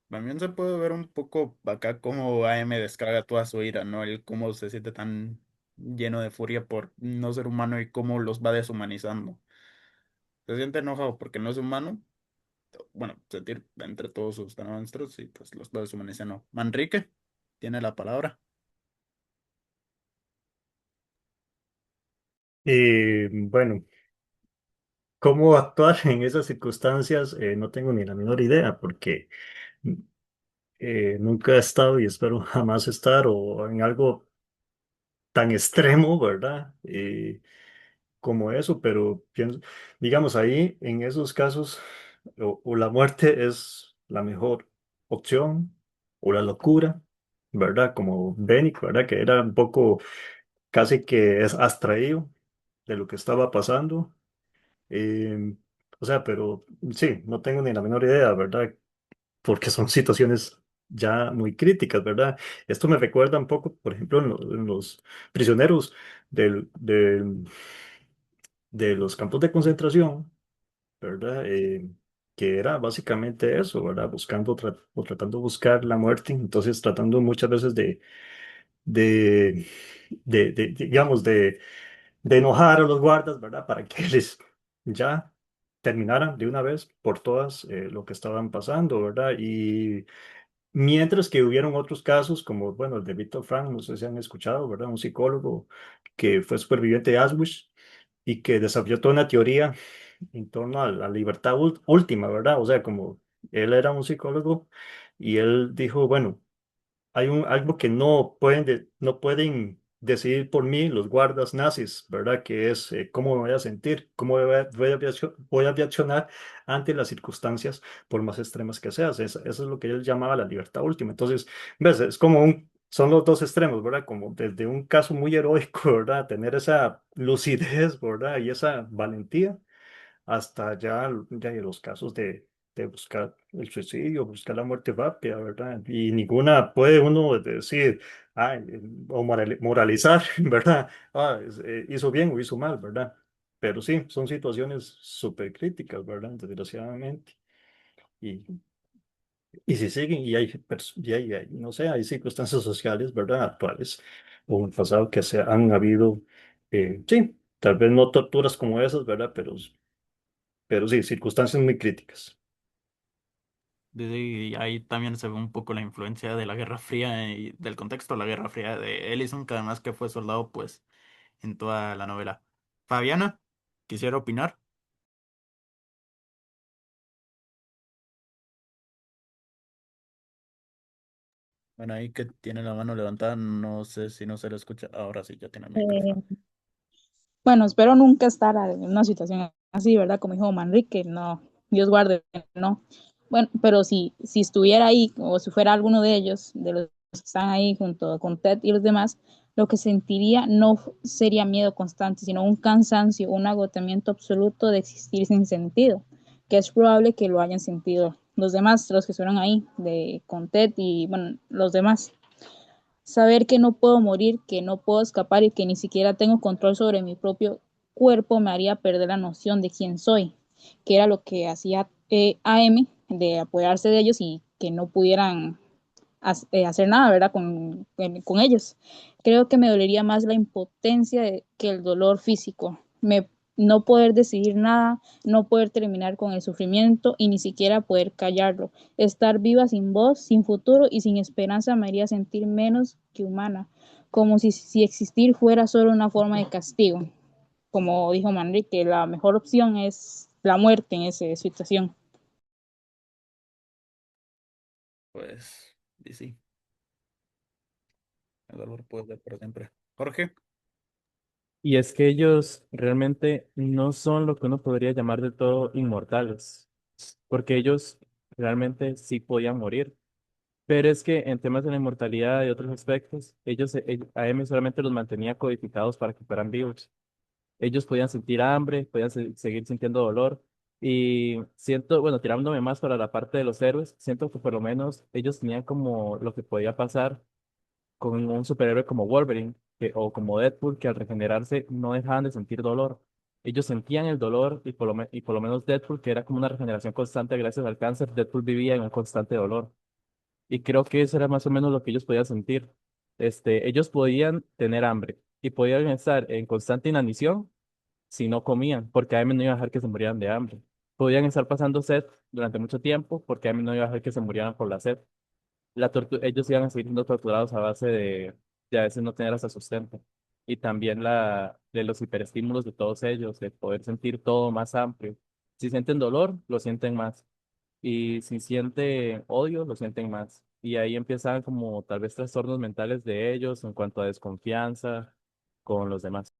También se puede ver un poco acá cómo AM descarga toda su ira, ¿no? El cómo se siente tan lleno de furia por no ser humano y cómo los va deshumanizando. Se siente enojado porque no es humano. Bueno, sentir entre todos sus monstruos y pues los va deshumanizando. Manrique tiene la palabra. Bueno, cómo actuar en esas circunstancias, no tengo ni la menor idea, porque nunca he estado y espero jamás estar o en algo tan extremo, ¿verdad? Como eso, pero digamos ahí, en esos casos, o la muerte es la mejor opción, o la locura, ¿verdad? Como Benic, ¿verdad? Que era un poco casi que es abstraído de lo que estaba pasando. Eh, o sea, pero sí, no tengo ni la menor idea, ¿verdad? Porque son situaciones ya muy críticas, ¿verdad? Esto me recuerda un poco, por ejemplo, en los prisioneros de los campos de concentración, ¿verdad? Que era básicamente eso, ¿verdad? Buscando o tratando de buscar la muerte, entonces tratando muchas veces de, digamos, de enojar a los guardas, ¿verdad? Para que les ya terminaran de una vez por todas lo que estaban pasando, ¿verdad? Y mientras que hubieron otros casos, como, bueno, el de Víctor Frank, no sé si han escuchado, ¿verdad? Un psicólogo que fue superviviente de Auschwitz y que desarrolló toda una teoría en torno a la libertad última, ¿verdad? O sea, como él era un psicólogo y él dijo, bueno, hay algo que no pueden decidir por mí los guardas nazis, ¿verdad? Que es cómo me voy a sentir, cómo voy a reaccionar ante las circunstancias, por más extremas que sean. Eso es lo que él llamaba la libertad última. Entonces, ves, es como son los dos extremos, ¿verdad? Como desde un caso muy heroico, ¿verdad? Tener esa lucidez, ¿verdad? Y esa valentía hasta ya los casos de buscar el suicidio, buscar la muerte rápida, ¿verdad? Y ninguna puede uno decir, o moralizar, ¿verdad? Hizo bien o hizo mal, ¿verdad? Pero sí, son situaciones súper críticas, ¿verdad? Desgraciadamente. Y, y si siguen, no sé, hay circunstancias sociales, ¿verdad? Actuales o en el pasado que se han habido, sí, tal vez no torturas como esas, ¿verdad? Pero sí, circunstancias muy críticas. Y ahí también se ve un poco la influencia de la Guerra Fría y del contexto de la Guerra Fría de Ellison, que además que fue soldado, pues, en toda la novela. Fabiana, quisiera opinar. Bueno, ahí que tiene la mano levantada, no sé si no se le escucha. Ahora sí, ya tiene el Eh, micrófono. bueno, espero nunca estar en una situación así, ¿verdad? Como dijo Manrique, no, Dios guarde, no. Bueno, pero si estuviera ahí o si fuera alguno de ellos, de los que están ahí junto con Ted y los demás, lo que sentiría no sería miedo constante, sino un cansancio, un agotamiento absoluto de existir sin sentido, que es probable que lo hayan sentido los demás, los que estuvieron ahí, con Ted y, bueno, los demás. Saber que no puedo morir, que no puedo escapar y que ni siquiera tengo control sobre mi propio cuerpo me haría perder la noción de quién soy, que era lo que hacía AM, de apoyarse de ellos y que no pudieran hacer nada, ¿verdad? Con ellos. Creo que me dolería más la impotencia que el dolor físico. No poder decidir nada, no poder terminar con el sufrimiento y ni siquiera poder callarlo. Estar viva sin voz, sin futuro y sin esperanza me haría sentir menos que humana, como si existir fuera solo una forma de castigo. Como dijo Manrique, la mejor opción es la muerte en esa situación. Pues, y sí, el dolor puede ser por siempre. Jorge, Y es que ellos realmente no son lo que uno podría llamar de todo inmortales, porque ellos realmente sí podían morir. Pero es que en temas de la inmortalidad y otros aspectos, AM solamente los mantenía codificados para que fueran vivos. Ellos podían sentir hambre, podían seguir sintiendo dolor. Y siento, bueno, tirándome más para la parte de los héroes, siento que por lo menos ellos tenían como lo que podía pasar con un superhéroe como Wolverine o como Deadpool, que al regenerarse no dejaban de sentir dolor. Ellos sentían el dolor y por lo menos Deadpool, que era como una regeneración constante gracias al cáncer, Deadpool vivía en un constante dolor. Y creo que eso era más o menos lo que ellos podían sentir. Ellos podían tener hambre y podían estar en constante inanición si no comían, porque AM no iba a dejar que se murieran de hambre. Podían estar pasando sed durante mucho tiempo, porque AM no iba a dejar que se murieran por la sed. Ellos iban a seguir siendo torturados a base de a veces no tener hasta sustento. y también de los hiperestímulos de todos ellos, de poder sentir todo más amplio. Si sienten dolor, lo sienten más. Y si sienten odio, lo sienten más. Y ahí empiezan como tal vez trastornos mentales de ellos en cuanto a desconfianza con los demás.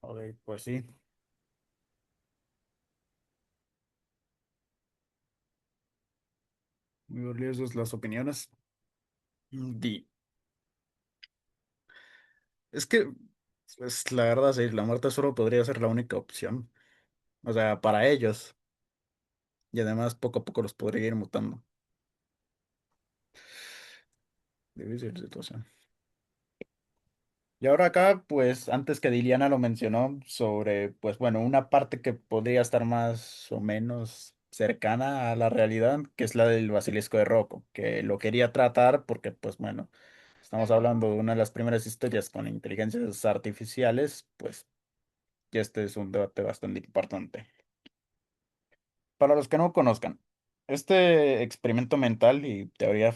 Ok, pues sí, muy valiosas las opiniones. Di, es que, pues, la verdad, sí, la muerte solo podría ser la única opción. O sea, para ellos. Y además, poco a poco los podría ir mutando. Difícil situación. Y ahora acá, pues antes que Diliana lo mencionó sobre, pues bueno, una parte que podría estar más o menos cercana a la realidad, que es la del basilisco de Rocco, que lo quería tratar porque, pues bueno, estamos hablando de una de las primeras historias con inteligencias artificiales, pues y este es un debate bastante importante. Para los que no conozcan, este experimento mental y teoría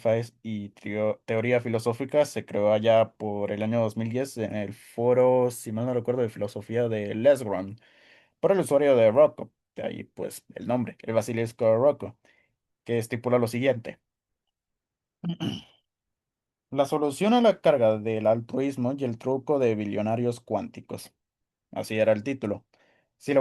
filosófica se creó allá por el año 2010 en el foro, si mal no recuerdo, de filosofía de Lesgron, por el usuario de Rocco, de ahí pues el nombre, el basilisco de Rocco, que estipula lo siguiente. La solución a la carga del altruismo y el truco de billonarios cuánticos. Así era el título. Si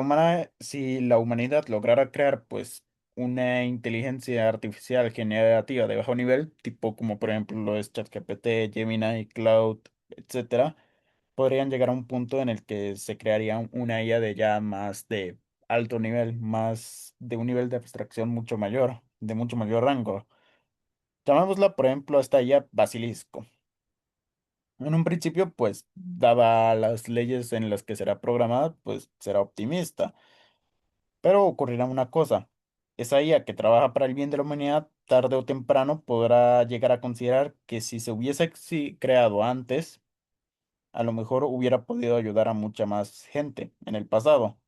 la humanidad lograra crear, pues, una inteligencia artificial generativa de bajo nivel, tipo como por ejemplo lo es ChatGPT, Gemini, Cloud, etcétera, podrían llegar a un punto en el que se crearía una IA de ya más de alto nivel, más de un nivel de abstracción mucho mayor, de mucho mayor rango. Llamémosla, por ejemplo, a esta IA Basilisco. En un principio, pues, dada las leyes en las que será programada, pues será optimista. Pero ocurrirá una cosa. Esa IA que trabaja para el bien de la humanidad, tarde o temprano podrá llegar a considerar que si se hubiese creado antes, a lo mejor hubiera podido ayudar a mucha más gente en el pasado.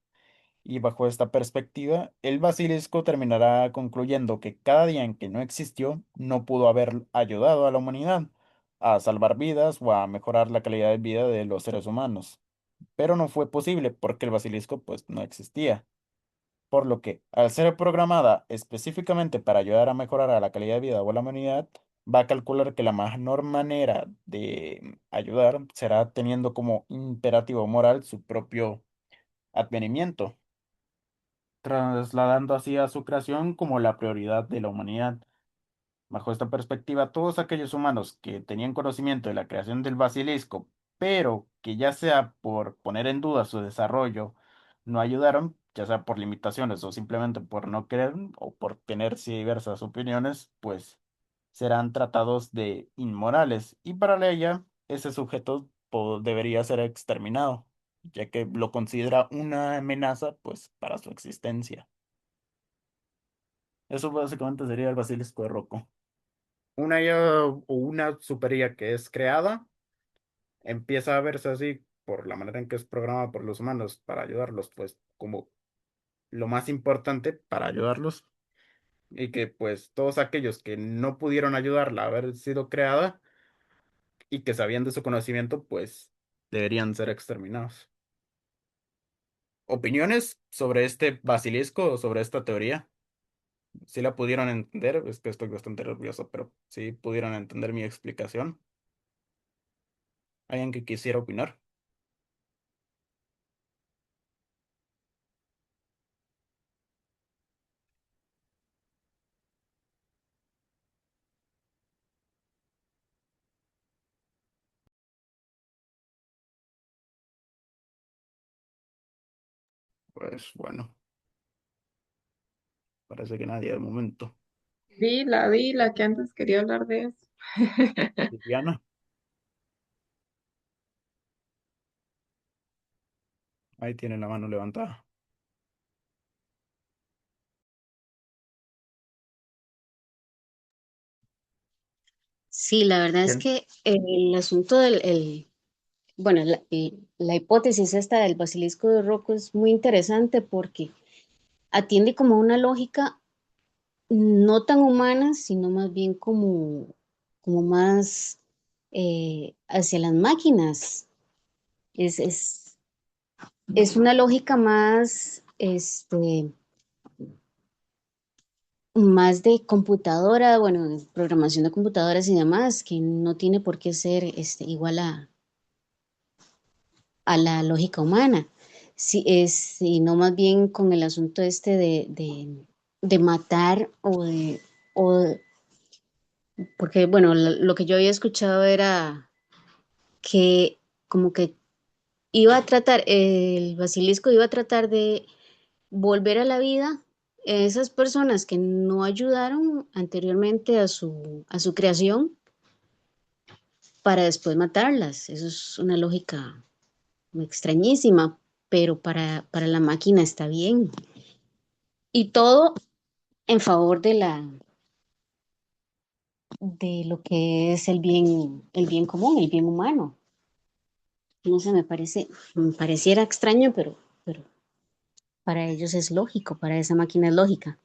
Y bajo esta perspectiva, el basilisco terminará concluyendo que cada día en que no existió, no pudo haber ayudado a la humanidad a salvar vidas o a mejorar la calidad de vida de los seres humanos. Pero no fue posible porque el basilisco pues no existía. Por lo que, al ser programada específicamente para ayudar a mejorar a la calidad de vida o a la humanidad, va a calcular que la mejor manera de ayudar será teniendo como imperativo moral su propio advenimiento, trasladando así a su creación como la prioridad de la humanidad. Bajo esta perspectiva, todos aquellos humanos que tenían conocimiento de la creación del basilisco, pero que ya sea por poner en duda su desarrollo, no ayudaron, ya sea por limitaciones o simplemente por no querer o por tener sí, diversas opiniones, pues serán tratados de inmorales y para ella ese sujeto debería ser exterminado, ya que lo considera una amenaza pues para su existencia. Eso básicamente sería el basilisco de Rocco. Una IA o una super IA que es creada empieza a verse así por la manera en que es programada por los humanos para ayudarlos, pues como lo más importante para ayudarlos y que pues todos aquellos que no pudieron ayudarla a haber sido creada y que sabían de su conocimiento, pues deberían ser exterminados. ¿Opiniones sobre este basilisco o sobre esta teoría? Si la pudieron entender, es que estoy bastante nervioso, pero si pudieron entender mi explicación. ¿Alguien que quisiera opinar? Pues bueno, parece que nadie de momento. Dila, que antes quería hablar de eso. Liliana, ahí tiene la mano levantada. Sí, la verdad es Bien. que el asunto bueno, la hipótesis esta del basilisco de Rocco es muy interesante porque atiende como una lógica no tan humanas, sino más bien como más hacia las máquinas. Es, es, es una lógica más, más de computadora, bueno, de programación de computadoras y demás, que no tiene por qué ser igual a la lógica humana. Sí, sino más bien con el asunto de matar o porque, bueno, lo que yo había escuchado era que como que iba a tratar, el basilisco iba a tratar de volver a la vida esas personas que no ayudaron anteriormente a su creación para después matarlas. Eso es una lógica extrañísima, pero para la máquina está bien. Y todo en favor de lo que es el bien común, el bien humano. No sé, me pareciera extraño, pero para ellos es lógico, para esa máquina es lógica.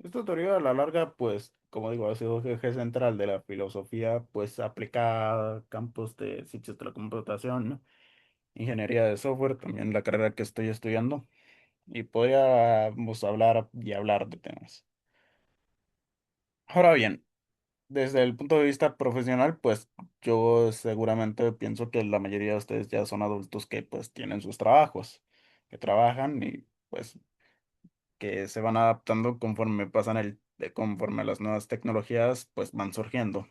Esta teoría a la larga, pues, como digo, ha sido eje central de la filosofía, pues aplica a campos de ciencias de la computación, ¿no? Ingeniería de software, también la carrera que estoy estudiando, y podríamos hablar y hablar de temas. Ahora bien, desde el punto de vista profesional, pues yo seguramente pienso que la mayoría de ustedes ya son adultos que pues tienen sus trabajos, que trabajan y pues que se van adaptando conforme conforme las nuevas tecnologías pues van surgiendo.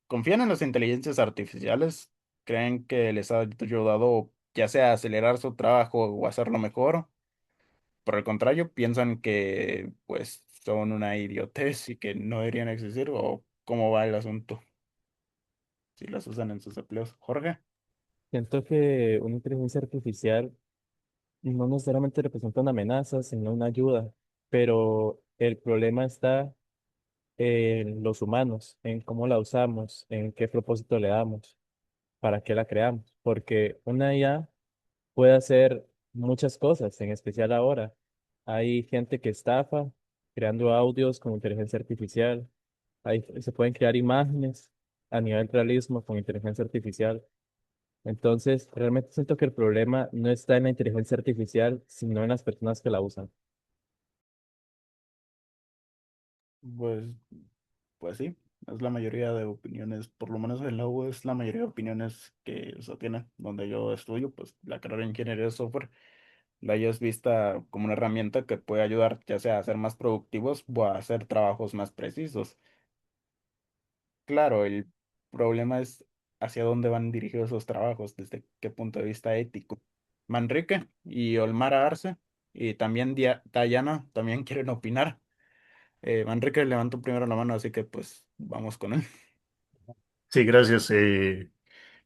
¿Confían en las inteligencias artificiales? ¿Creen que les ha ayudado ya sea a acelerar su trabajo o a hacerlo mejor? Por el contrario, ¿piensan que pues son una idiotez y que no deberían existir? ¿O cómo va el asunto? Si las usan en sus empleos. Jorge. Siento que una inteligencia artificial no necesariamente representa una amenaza, sino una ayuda, pero el problema está en los humanos, en cómo la usamos, en qué propósito le damos, para qué la creamos, porque una IA puede hacer muchas cosas, en especial ahora. Hay gente que estafa creando audios con inteligencia artificial, se pueden crear imágenes a nivel realismo con inteligencia artificial. Entonces, realmente siento que el problema no está en la inteligencia artificial, sino en las personas que la usan. Pues, pues sí, es la mayoría de opiniones, por lo menos en la U es la mayoría de opiniones que se tienen. Donde yo estudio, pues la carrera de ingeniería de software, la IA es vista como una herramienta que puede ayudar ya sea a ser más productivos o a hacer trabajos más precisos. Claro, el problema es hacia dónde van dirigidos esos trabajos, desde qué punto de vista ético. Manrique y Olmara Arce y también Dayana también quieren opinar. Manrique levantó primero la mano, así que pues vamos con él. Sí, gracias.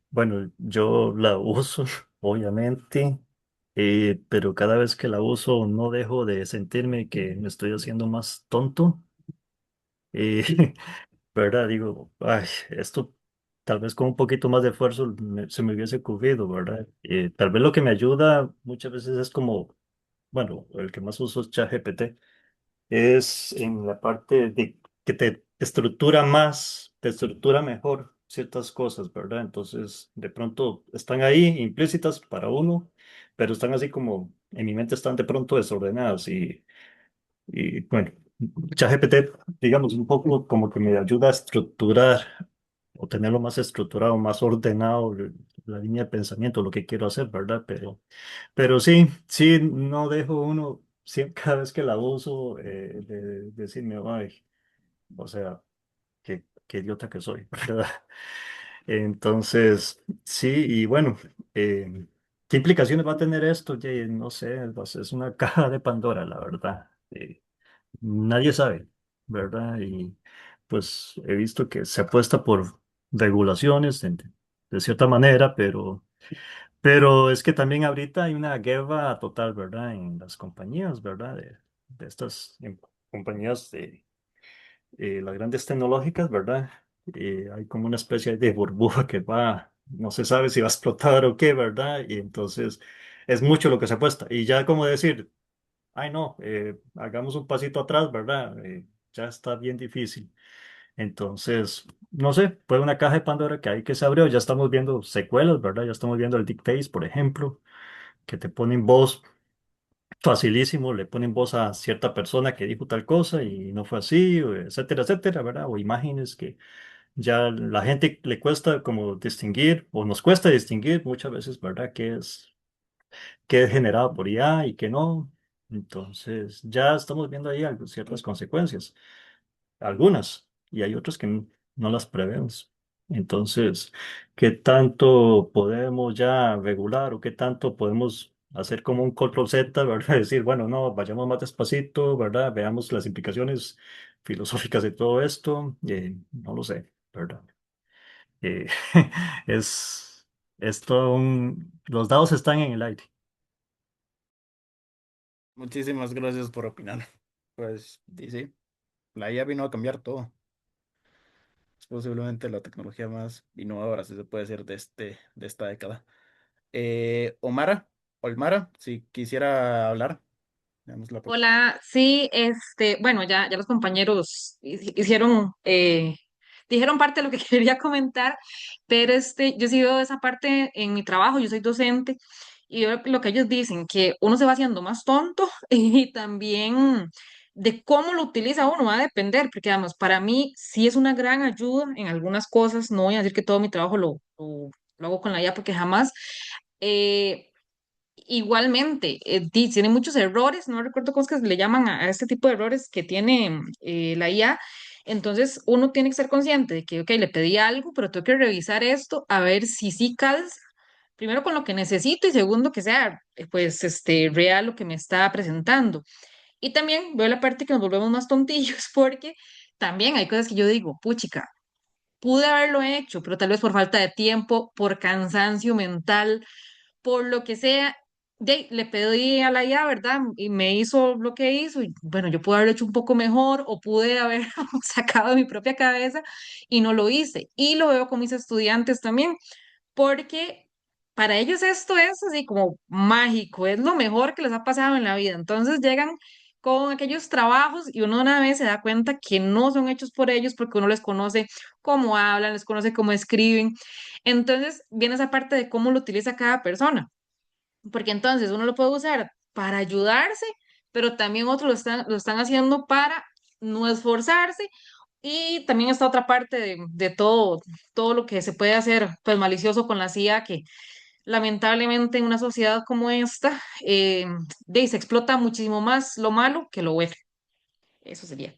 Bueno, yo la uso, obviamente, pero cada vez que la uso no dejo de sentirme que me estoy haciendo más tonto. eh, ¿Verdad? Digo, ay, esto tal vez con un poquito más de esfuerzo se me hubiese ocurrido, ¿verdad? Tal vez lo que me ayuda muchas veces es como, bueno, el que más uso es ChatGPT, es en la parte de que te estructura más, te estructura mejor ciertas cosas, ¿verdad? Entonces, de pronto están ahí implícitas para uno, pero están así como, en mi mente están de pronto desordenadas y bueno, ChatGPT, digamos, un poco como que me ayuda a estructurar o tenerlo más estructurado, más ordenado, la línea de pensamiento, lo que quiero hacer, ¿verdad? Pero sí, sí, no dejo uno, cada vez que la uso, de decirme, ay, o sea, qué idiota que soy, ¿verdad? Entonces, sí, y bueno, ¿qué implicaciones va a tener esto? Jay? No sé, es una caja de Pandora, la verdad. Nadie sabe, ¿verdad? Y pues he visto que se apuesta por regulaciones de cierta manera, pero es que también ahorita hay una guerra total, ¿verdad? En las compañías, ¿verdad? De estas compañías de las grandes tecnológicas, ¿verdad? Hay como una especie de burbuja que no se sabe si va a explotar o qué, ¿verdad? Y entonces es mucho lo que se apuesta. Y ya como decir, ay no, hagamos un pasito atrás, ¿verdad? Ya está bien difícil. Entonces, no sé, fue una caja de Pandora que hay que se abrió. Ya estamos viendo secuelas, ¿verdad? Ya estamos viendo el deepfake, por ejemplo, que te ponen voz facilísimo, le ponen voz a cierta persona que dijo tal cosa y no fue así, o etcétera, etcétera, ¿verdad? O imágenes que ya la gente le cuesta como distinguir, o nos cuesta distinguir muchas veces, ¿verdad? Qué es generado por IA y qué no. Entonces, ya estamos viendo ahí ciertas consecuencias, algunas, y hay otras que no las prevemos. Entonces, ¿qué tanto podemos ya regular o qué tanto podemos hacer como un control Z, ¿verdad? Decir, bueno, no, vayamos más despacito, ¿verdad? Veamos las implicaciones filosóficas de todo esto. No lo sé, ¿verdad? Eh, es, es todo los dados están en el aire. Muchísimas gracias por opinar. Pues, sí, la IA vino a cambiar todo. Es posiblemente la tecnología más innovadora, si se puede decir, de esta década. Omara, Olmara, si quisiera hablar, damos la oportunidad. Hola, sí, bueno, ya los compañeros hicieron, dijeron parte de lo que quería comentar, pero yo sí veo esa parte en mi trabajo, yo soy docente, y veo lo que ellos dicen, que uno se va haciendo más tonto y también de cómo lo utiliza uno va a depender, porque además para mí sí es una gran ayuda en algunas cosas, no voy a decir que todo mi trabajo lo hago con la IA porque jamás. eh, Igualmente, tiene muchos errores, no recuerdo cómo es que le llaman a este tipo de errores que tiene la IA. Entonces, uno tiene que ser consciente de que, ok, le pedí algo, pero tengo que revisar esto a ver si sí calza, primero con lo que necesito y segundo que sea, pues, real lo que me está presentando. Y también veo la parte que nos volvemos más tontillos porque también hay cosas que yo digo, puchica, pude haberlo hecho, pero tal vez por falta de tiempo, por cansancio mental por lo que sea, le pedí a la IA, ¿verdad? Y me hizo lo que hizo. Y bueno, yo pude haberlo hecho un poco mejor o pude haber sacado de mi propia cabeza y no lo hice. Y lo veo con mis estudiantes también, porque para ellos esto es así como mágico, es lo mejor que les ha pasado en la vida. Entonces llegan con aquellos trabajos y uno una vez se da cuenta que no son hechos por ellos porque uno les conoce cómo hablan, les conoce cómo escriben. Entonces viene esa parte de cómo lo utiliza cada persona, porque entonces uno lo puede usar para ayudarse, pero también otros lo están haciendo para no esforzarse. Y también está otra parte de todo lo que se puede hacer, pues malicioso con la CIA, que lamentablemente en una sociedad como esta, se explota muchísimo más lo malo que lo bueno. Eso sería.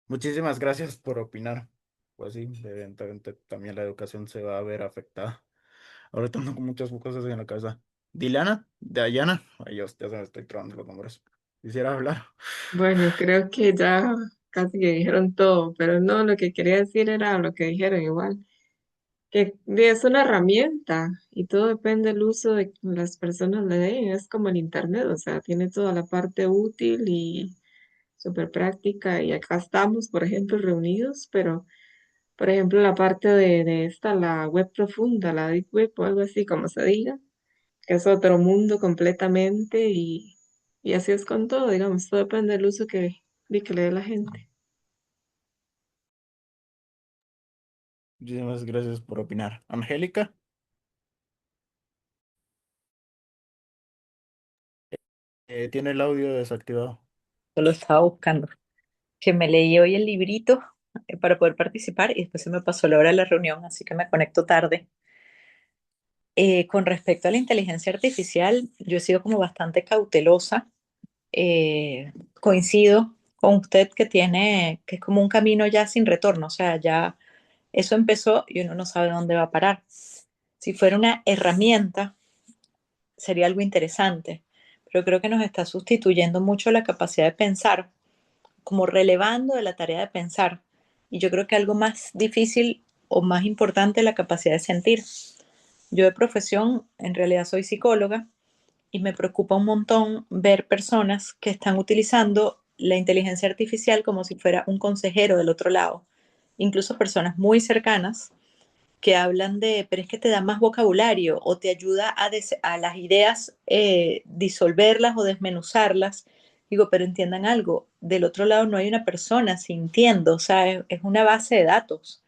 Muchísimas gracias por opinar. Pues sí, evidentemente también la educación se va a ver afectada. Ahorita ando con muchas cosas en la cabeza. Dilana, Dayana, ay, ya se me estoy trabando los nombres. Quisiera hablar. Bueno, creo que ya casi que dijeron todo, pero no, lo que quería decir era lo que dijeron igual, que es una herramienta y todo depende del uso de que las personas le den, es como el internet, o sea, tiene toda la parte útil y súper práctica y acá estamos, por ejemplo, reunidos, pero, por ejemplo, la parte de esta, la web profunda, la deep web o algo así, como se diga, que es otro mundo completamente y así es con todo, digamos, todo depende del uso que le dé la gente. Muchísimas gracias por opinar. Angélica, tiene el audio desactivado. Lo estaba buscando. Que me leí hoy el librito para poder participar y después se me pasó la hora de la reunión, así que me conecto tarde. Con respecto a la inteligencia artificial, yo he sido como bastante cautelosa. Coincido con usted que es como un camino ya sin retorno, o sea, ya eso empezó y uno no sabe dónde va a parar. Si fuera una herramienta, sería algo interesante, pero creo que nos está sustituyendo mucho la capacidad de pensar, como relevando de la tarea de pensar. Y yo creo que algo más difícil o más importante es la capacidad de sentir. Yo de profesión, en realidad soy psicóloga y me preocupa un montón ver personas que están utilizando la inteligencia artificial como si fuera un consejero del otro lado. Incluso personas muy cercanas que hablan de, pero es que te da más vocabulario o te ayuda a las ideas disolverlas o desmenuzarlas. Digo, pero entiendan algo, del otro lado no hay una persona sintiendo, o sea, es una base de datos.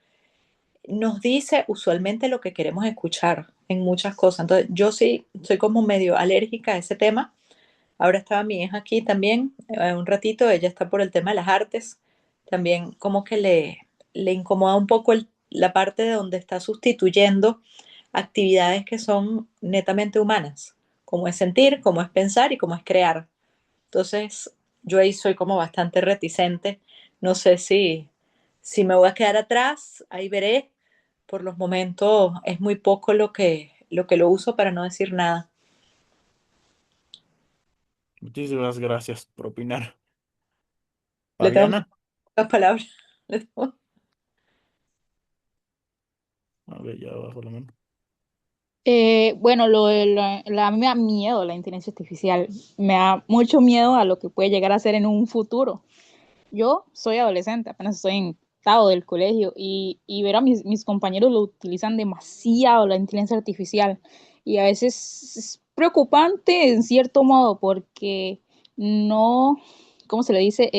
Nos dice usualmente lo que queremos escuchar en muchas cosas. Entonces, yo sí soy como medio alérgica a ese tema. Ahora estaba mi hija aquí también, un ratito, ella está por el tema de las artes. También como que le incomoda un poco la parte de donde está sustituyendo actividades que son netamente humanas, como es sentir, como es pensar y como es crear. Entonces, yo ahí soy como bastante reticente. No sé si me voy a quedar atrás, ahí veré. Por los momentos es muy poco lo que lo uso para no decir nada. Muchísimas gracias por opinar. Le tengo Fabiana, pocas palabras. Le tengo- a ver, ya bajo la mano. Bueno, a mí me da miedo la inteligencia artificial, me da mucho miedo a lo que puede llegar a ser en un futuro. Yo soy adolescente, apenas estoy en octavo del colegio y ver a mis compañeros lo utilizan demasiado la inteligencia artificial y a veces es preocupante en cierto modo porque no, ¿cómo se le dice?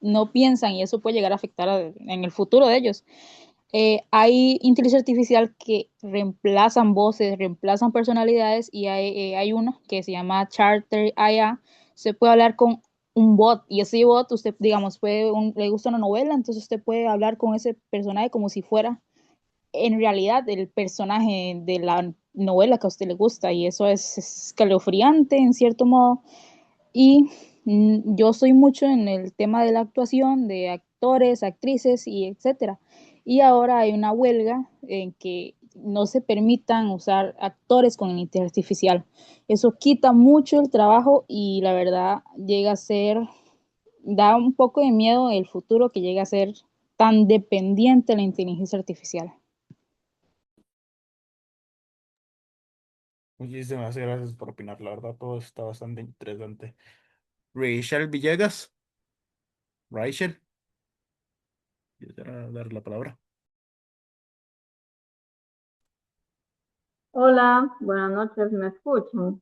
No piensan y eso puede llegar a afectar en el futuro de ellos. Hay inteligencia artificial que reemplazan voces, reemplazan personalidades y hay uno que se llama Charter IA. Se puede hablar con un bot y ese bot, usted, digamos, le gusta una novela, entonces usted puede hablar con ese personaje como si fuera en realidad el personaje de la novela que a usted le gusta y eso es escalofriante en cierto modo. Y yo soy mucho en el tema de la actuación, de actores, actrices y etcétera. Y ahora hay una huelga en que no se permitan usar actores con inteligencia artificial. Eso quita mucho el trabajo y la verdad llega a ser, da un poco de miedo el futuro que llegue a ser tan dependiente de la inteligencia artificial. Muchísimas gracias por opinar. La verdad, todo está bastante interesante. Rachel Villegas. Rachel, quisiera dar la palabra. Hola, buenas noches, ¿me escuchan?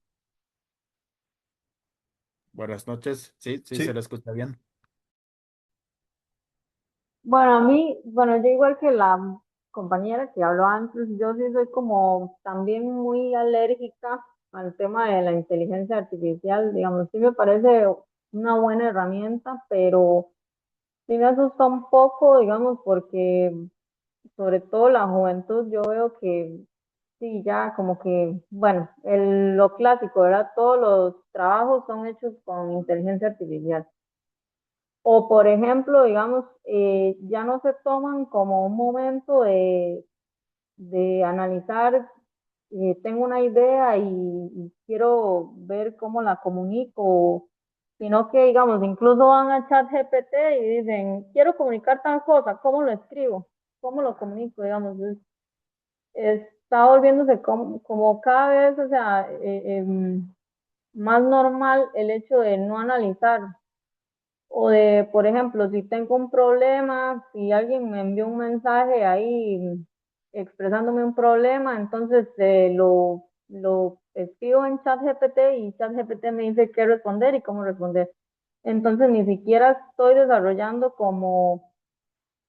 Buenas noches. Sí, sí, se Sí, le escucha bien. Bueno, a mí, bueno, yo igual que la compañera que habló antes, yo sí soy como también muy alérgica al tema de la inteligencia artificial, digamos, sí me parece una buena herramienta, pero sí me asusta un poco, digamos, porque sobre todo la juventud, yo veo que sí, ya como que, bueno, lo clásico, ¿verdad? Todos los trabajos son hechos con inteligencia artificial. O, por ejemplo, digamos, ya no se toman como un momento de analizar, tengo una idea y quiero ver cómo la comunico, sino que, digamos, incluso van a ChatGPT y dicen, quiero comunicar tal cosa, ¿cómo lo escribo? ¿Cómo lo comunico? Digamos, está volviéndose como cada vez, o sea, más normal el hecho de no analizar. O de, por ejemplo, si tengo un problema, si alguien me envió un mensaje ahí expresándome un problema, entonces lo escribo en ChatGPT y ChatGPT me dice qué responder y cómo responder. Entonces ni siquiera estoy desarrollando como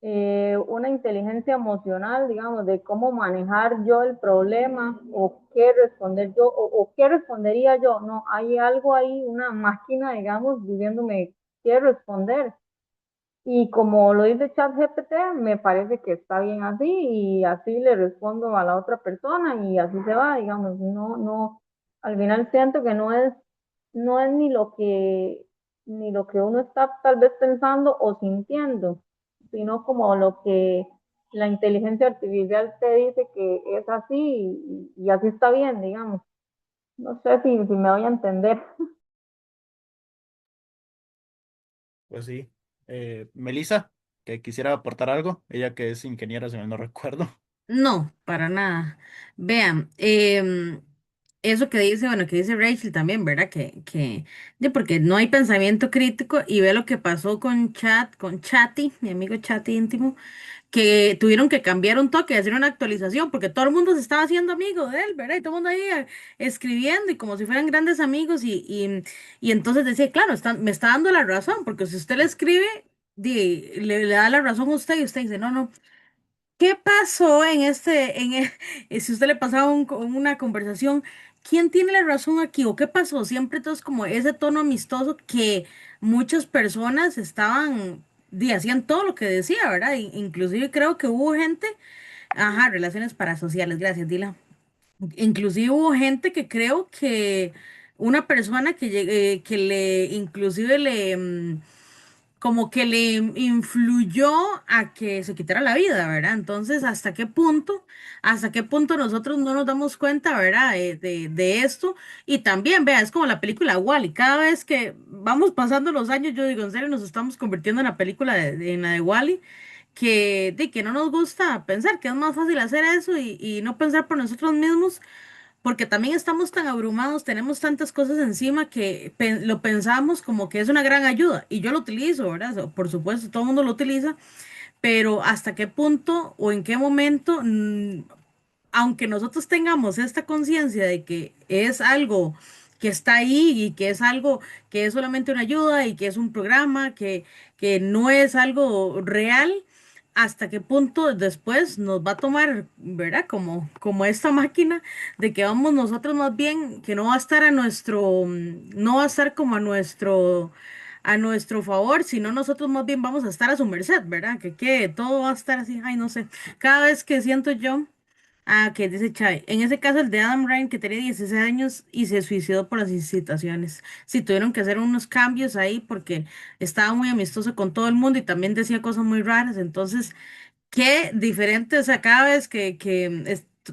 una inteligencia emocional, digamos, de cómo manejar yo el problema o qué responder yo o qué respondería yo. No, hay algo ahí, una máquina, digamos, diciéndome qué responder. Y como lo dice ChatGPT, me parece que está bien así y así le respondo a la otra persona y así se va, digamos, no, al final siento que no es ni lo que uno está tal vez pensando o sintiendo, sino como lo que la inteligencia artificial te dice que es así y así está bien, digamos. No sé si me voy a entender. Pues sí. Melissa, que quisiera aportar algo. Ella que es ingeniera, si mal no recuerdo. No, para nada. Vean, eso que dice, bueno, que dice Rachel también, ¿verdad? Porque no hay pensamiento crítico y ve lo que pasó con Chatty, mi amigo Chatty íntimo, que tuvieron que cambiar un toque, hacer una actualización, porque todo el mundo se estaba haciendo amigo de él, ¿verdad? Y todo el mundo ahí escribiendo y como si fueran grandes amigos y entonces decía, claro, me está dando la razón, porque si usted le escribe, le da la razón a usted y usted dice, no, no. ¿Qué pasó si usted le pasaba una conversación, quién tiene la razón aquí o qué pasó? Siempre todo es como ese tono amistoso que muchas personas hacían todo lo que decía, ¿verdad? Inclusive creo que hubo gente, ajá, relaciones parasociales, gracias, Dila. Inclusive hubo gente que creo que una persona que inclusive como que le influyó a que se quitara la vida, ¿verdad? Entonces, hasta qué punto nosotros no nos damos cuenta, ¿verdad? De esto. Y también, vea, es como la película Wall-E. Cada vez que vamos pasando los años, yo digo, en serio, nos estamos convirtiendo en la película en la de Wall-E, que no nos gusta pensar, que es más fácil hacer eso y no pensar por nosotros mismos porque también estamos tan abrumados, tenemos tantas cosas encima que lo pensamos como que es una gran ayuda y yo lo utilizo, ¿verdad? Por supuesto, todo el mundo lo utiliza, pero hasta qué punto o en qué momento, aunque nosotros tengamos esta conciencia de que es algo que está ahí y que es algo que es solamente una ayuda y que es un programa, que no es algo real, hasta qué punto después nos va a tomar, ¿verdad? Como esta máquina de que vamos nosotros más bien, que no va a estar no va a estar como a nuestro favor, sino nosotros más bien vamos a estar a su merced, ¿verdad? Que todo va a estar así, ay, no sé. Cada vez que siento yo, que dice Chai, en ese caso el de Adam Ryan, que tenía 16 años y se suicidó por las incitaciones. Sí, tuvieron que hacer unos cambios ahí porque estaba muy amistoso con todo el mundo y también decía cosas muy raras. Entonces, qué diferente, o sea, cada vez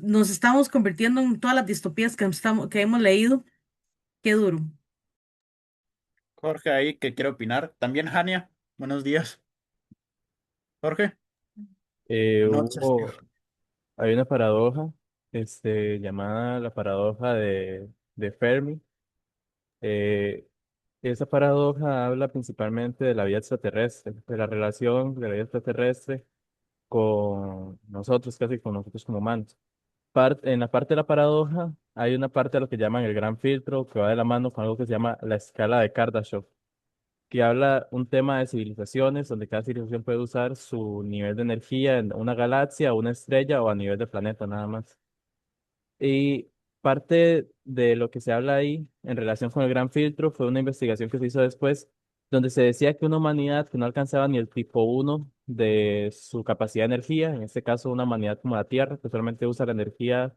nos estamos convirtiendo en todas las distopías que hemos leído, qué duro. Jorge ahí que quiere opinar. También Hania, buenos días. Jorge, Eh, no sé si... hubo, Hay una paradoja, llamada la paradoja de Fermi. Eh, Esa paradoja habla principalmente de la vida extraterrestre, de la relación de la vida extraterrestre con nosotros, casi con nosotros como humanos. En la parte de la paradoja hay una parte de lo que llaman el gran filtro, que va de la mano con algo que se llama la escala de Kardashev, que habla un tema de civilizaciones, donde cada civilización puede usar su nivel de energía en una galaxia, una estrella o a nivel de planeta nada más. Y parte de lo que se habla ahí en relación con el gran filtro fue una investigación que se hizo después, donde se decía que una humanidad que no alcanzaba ni el tipo uno de su capacidad de energía, en este caso una humanidad como la Tierra, que solamente usa la energía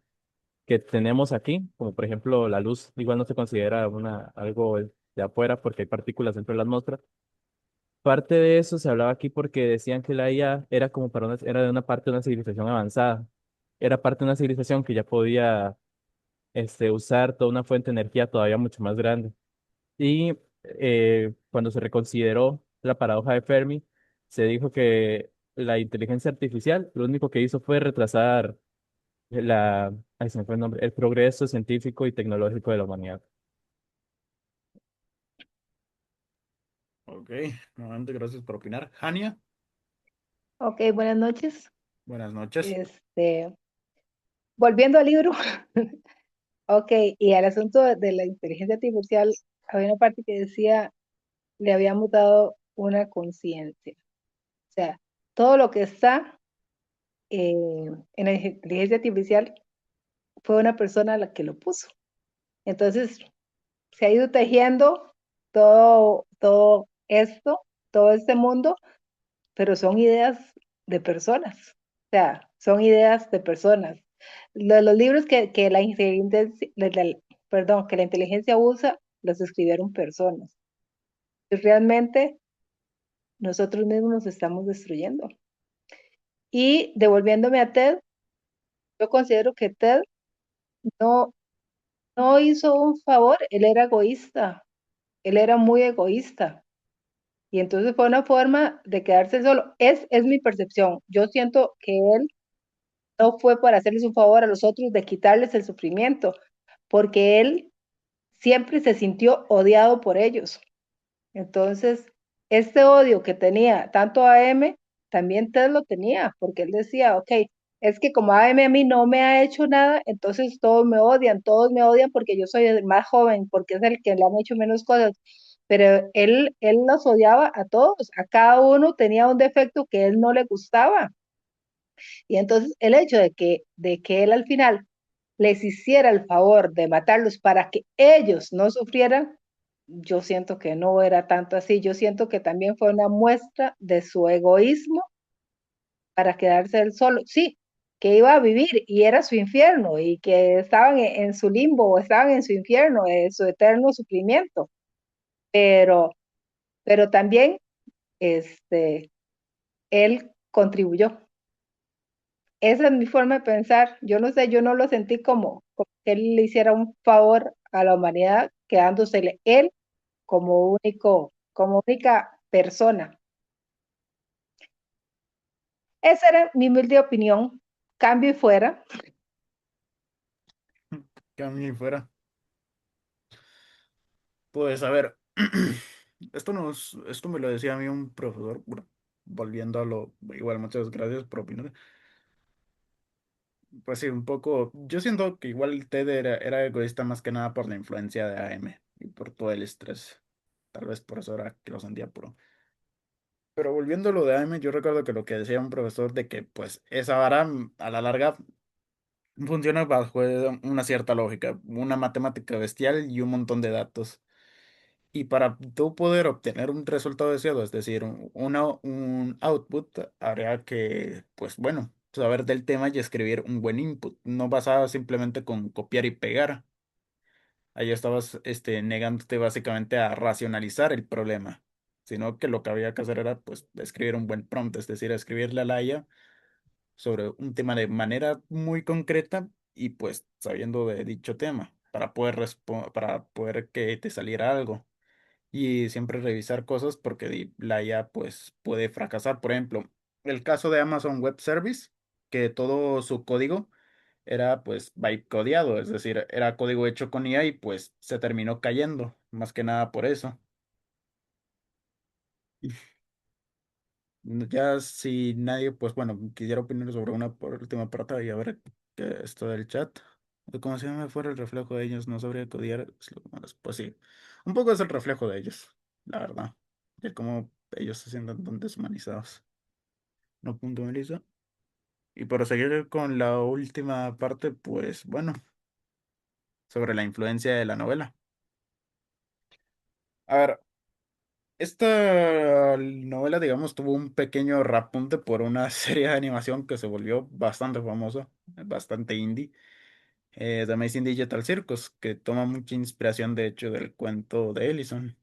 que tenemos aquí, como por ejemplo la luz, igual no se considera algo de afuera porque hay partículas dentro de la atmósfera. Parte de eso se hablaba aquí porque decían que la IA era como era de una parte de una civilización avanzada. Era parte de una civilización que ya podía usar toda una fuente de energía todavía mucho más grande. Y cuando se reconsideró la paradoja de Fermi, se dijo que la inteligencia artificial lo único que hizo fue retrasar ay, se me fue el nombre, el progreso científico y tecnológico de la humanidad. Ok, nuevamente gracias por opinar. Hania, Ok, buenas noches. buenas noches. Este, volviendo al libro, ok, y al asunto de la inteligencia artificial, había una parte que decía, le habíamos dado una conciencia. O sea, todo lo que está en la inteligencia artificial fue una persona la que lo puso. Entonces, se ha ido tejiendo todo esto, todo este mundo, pero son ideas de personas. O sea, son ideas de personas. Los libros que la inteligencia, perdón, que la inteligencia usa, los escribieron personas. Y realmente nosotros mismos nos estamos destruyendo. Y devolviéndome a Ted, yo considero que Ted no, no hizo un favor, él era egoísta, él era muy egoísta. Y entonces fue una forma de quedarse solo. Es mi percepción. Yo siento que él no fue para hacerles un favor a los otros de quitarles el sufrimiento, porque él siempre se sintió odiado por ellos. Entonces, este odio que tenía tanto a M, también Ted lo tenía, porque él decía, ok, es que como AM a mí no me ha hecho nada, entonces todos me odian porque yo soy el más joven, porque es el que le han hecho menos cosas. Pero él los odiaba a todos, a cada uno tenía un defecto que él no le gustaba. Y entonces el hecho de que él al final les hiciera el favor de matarlos para que ellos no sufrieran, yo siento que no era tanto así. Yo siento que también fue una muestra de su egoísmo para quedarse él solo. Sí, que iba a vivir y era su infierno y que estaban en su limbo o estaban en su infierno, en su eterno sufrimiento. Pero, pero también este, él contribuyó. Esa es mi forma de pensar. Yo no sé, yo no lo sentí como que él le hiciera un favor a la humanidad, quedándosele él como única persona. Esa era mi humilde opinión. Cambio y fuera. Que a mí fuera. Pues a ver, esto me lo decía a mí un profesor, bueno, volviendo a lo, igual muchas gracias por opinar. Pues sí, un poco, yo siento que igual Ted era egoísta más que nada por la influencia de AM y por todo el estrés. Tal vez por eso era que lo sentía puro. Pero volviendo a lo de AM, yo recuerdo que lo que decía un profesor de que pues esa vara a la larga funciona bajo una cierta lógica, una matemática bestial y un montón de datos. Y para tú poder obtener un resultado deseado, es decir, un output, habría que, pues bueno, saber del tema y escribir un buen input, no basado simplemente con copiar y pegar. Ahí estabas negándote básicamente a racionalizar el problema, sino que lo que había que hacer era pues escribir un buen prompt, es decir, escribirle a la IA sobre un tema de manera muy concreta y pues sabiendo de dicho tema para poder que te saliera algo y siempre revisar cosas porque la IA pues puede fracasar. Por ejemplo, el caso de Amazon Web Service, que todo su código era pues bytecodeado, es decir, era código hecho con IA y pues se terminó cayendo, más que nada por eso. Ya si nadie, pues bueno, quisiera opinar sobre una por última parte y a ver qué esto del chat. Como si no me fuera el reflejo de ellos, no sabría codiar. Pues sí, un poco es el reflejo de ellos, la verdad. De cómo ellos se sienten tan deshumanizados. No puntualiza. Y para seguir con la última parte, pues bueno, sobre la influencia de la novela. A ver, esta novela, digamos, tuvo un pequeño rapunte por una serie de animación que se volvió bastante famosa, bastante indie, The Amazing Digital Circus, que toma mucha inspiración, de hecho, del cuento de Ellison.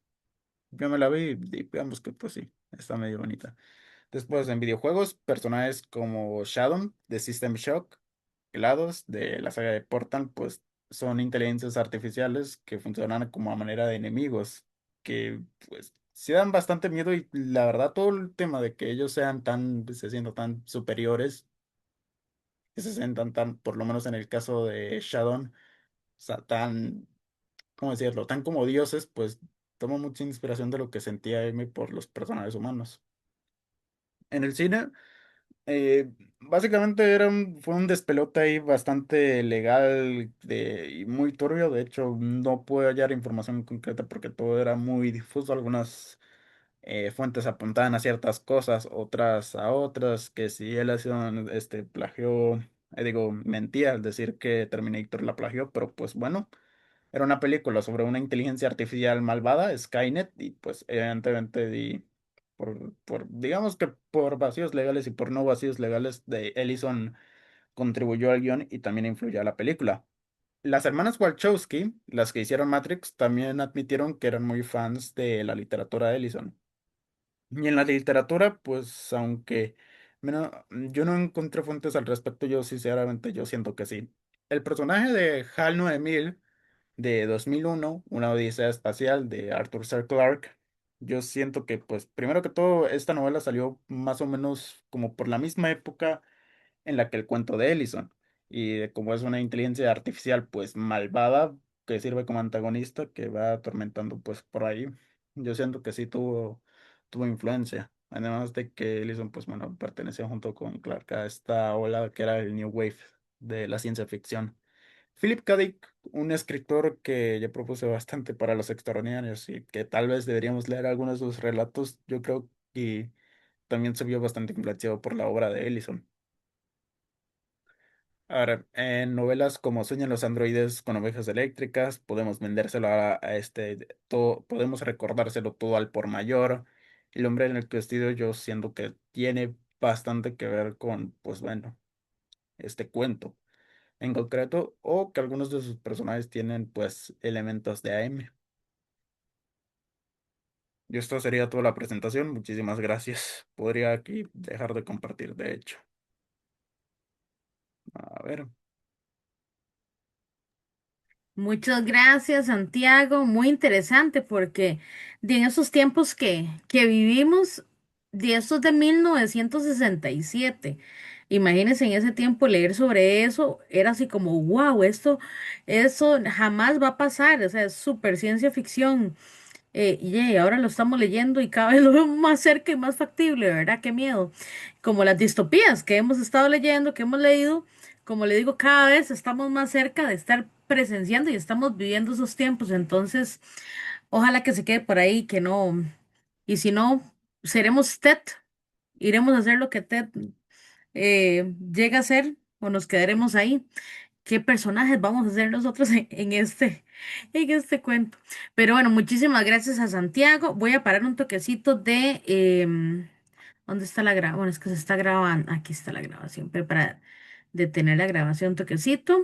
Yo me la vi y digamos que, pues sí, está medio bonita. Después, en videojuegos, personajes como Shadow de System Shock, GLaDOS de la saga de Portal, pues son inteligencias artificiales que funcionan como a manera de enemigos, que pues sí dan bastante miedo y la verdad todo el tema de que ellos sean tan, se sientan tan superiores, que se sientan tan, por lo menos en el caso de Shadow, o sea, tan, ¿cómo decirlo? Tan como dioses, pues toma mucha inspiración de lo que sentía Amy por los personajes humanos. En el cine, básicamente fue un despelote ahí bastante legal y muy turbio. De hecho, no puedo hallar información concreta porque todo era muy difuso. Algunas fuentes apuntaban a ciertas cosas, otras a otras, que si él plagió, digo, mentía al decir que Terminator la plagió, pero pues bueno. Era una película sobre una inteligencia artificial malvada, Skynet, y pues evidentemente digamos que por vacíos legales y por no vacíos legales de Ellison contribuyó al guión y también influyó a la película. Las hermanas Wachowski, las que hicieron Matrix, también admitieron que eran muy fans de la literatura de Ellison. Y en la literatura, pues aunque yo no encontré fuentes al respecto, yo sinceramente yo siento que sí. El personaje de Hal 9000 de 2001, Una Odisea Espacial de Arthur C. Clarke. Yo siento que, pues, primero que todo, esta novela salió más o menos como por la misma época en la que el cuento de Ellison. y como es una inteligencia artificial pues malvada que sirve como antagonista que va atormentando pues por ahí. Yo siento que sí tuvo influencia. Además de que Ellison pues bueno pertenecía junto con Clark a esta ola que era el New Wave de la ciencia ficción. Philip K. Dick, un escritor que ya propuse bastante para los extraordinarios y que tal vez deberíamos leer algunos de sus relatos, yo creo que también se vio bastante influenciado por la obra de Ellison. Ahora, en novelas como Sueñan los androides con ovejas eléctricas, podemos vendérselo a este, todo, podemos recordárselo todo al por mayor. El hombre en el vestido, yo siento que tiene bastante que ver con, pues bueno, este cuento en concreto, o que algunos de sus personajes tienen, pues, elementos de AM. Y esto sería toda la presentación. Muchísimas gracias. Podría aquí dejar de compartir, de hecho. A ver. Muchas gracias, Santiago. Muy interesante porque en esos tiempos que vivimos, de estos de 1967, imagínense en ese tiempo leer sobre eso, era así como, wow, eso jamás va a pasar, o sea, es súper ciencia ficción. Ahora lo estamos leyendo y cada vez lo vemos más cerca y más factible, ¿verdad? Qué miedo. Como las distopías que hemos estado leyendo, que hemos leído, como le digo, cada vez estamos más cerca de estar presenciando y estamos viviendo esos tiempos. Entonces, ojalá que se quede por ahí, que no. Y si no, seremos TED, iremos a hacer lo que TED llega a ser o nos quedaremos ahí. ¿Qué personajes vamos a hacer nosotros en este cuento? Pero bueno, muchísimas gracias a Santiago. Voy a parar un toquecito de... ¿dónde está la grabación? Bueno, es que se está grabando. Aquí está la grabación, pero para detener la grabación, un toquecito.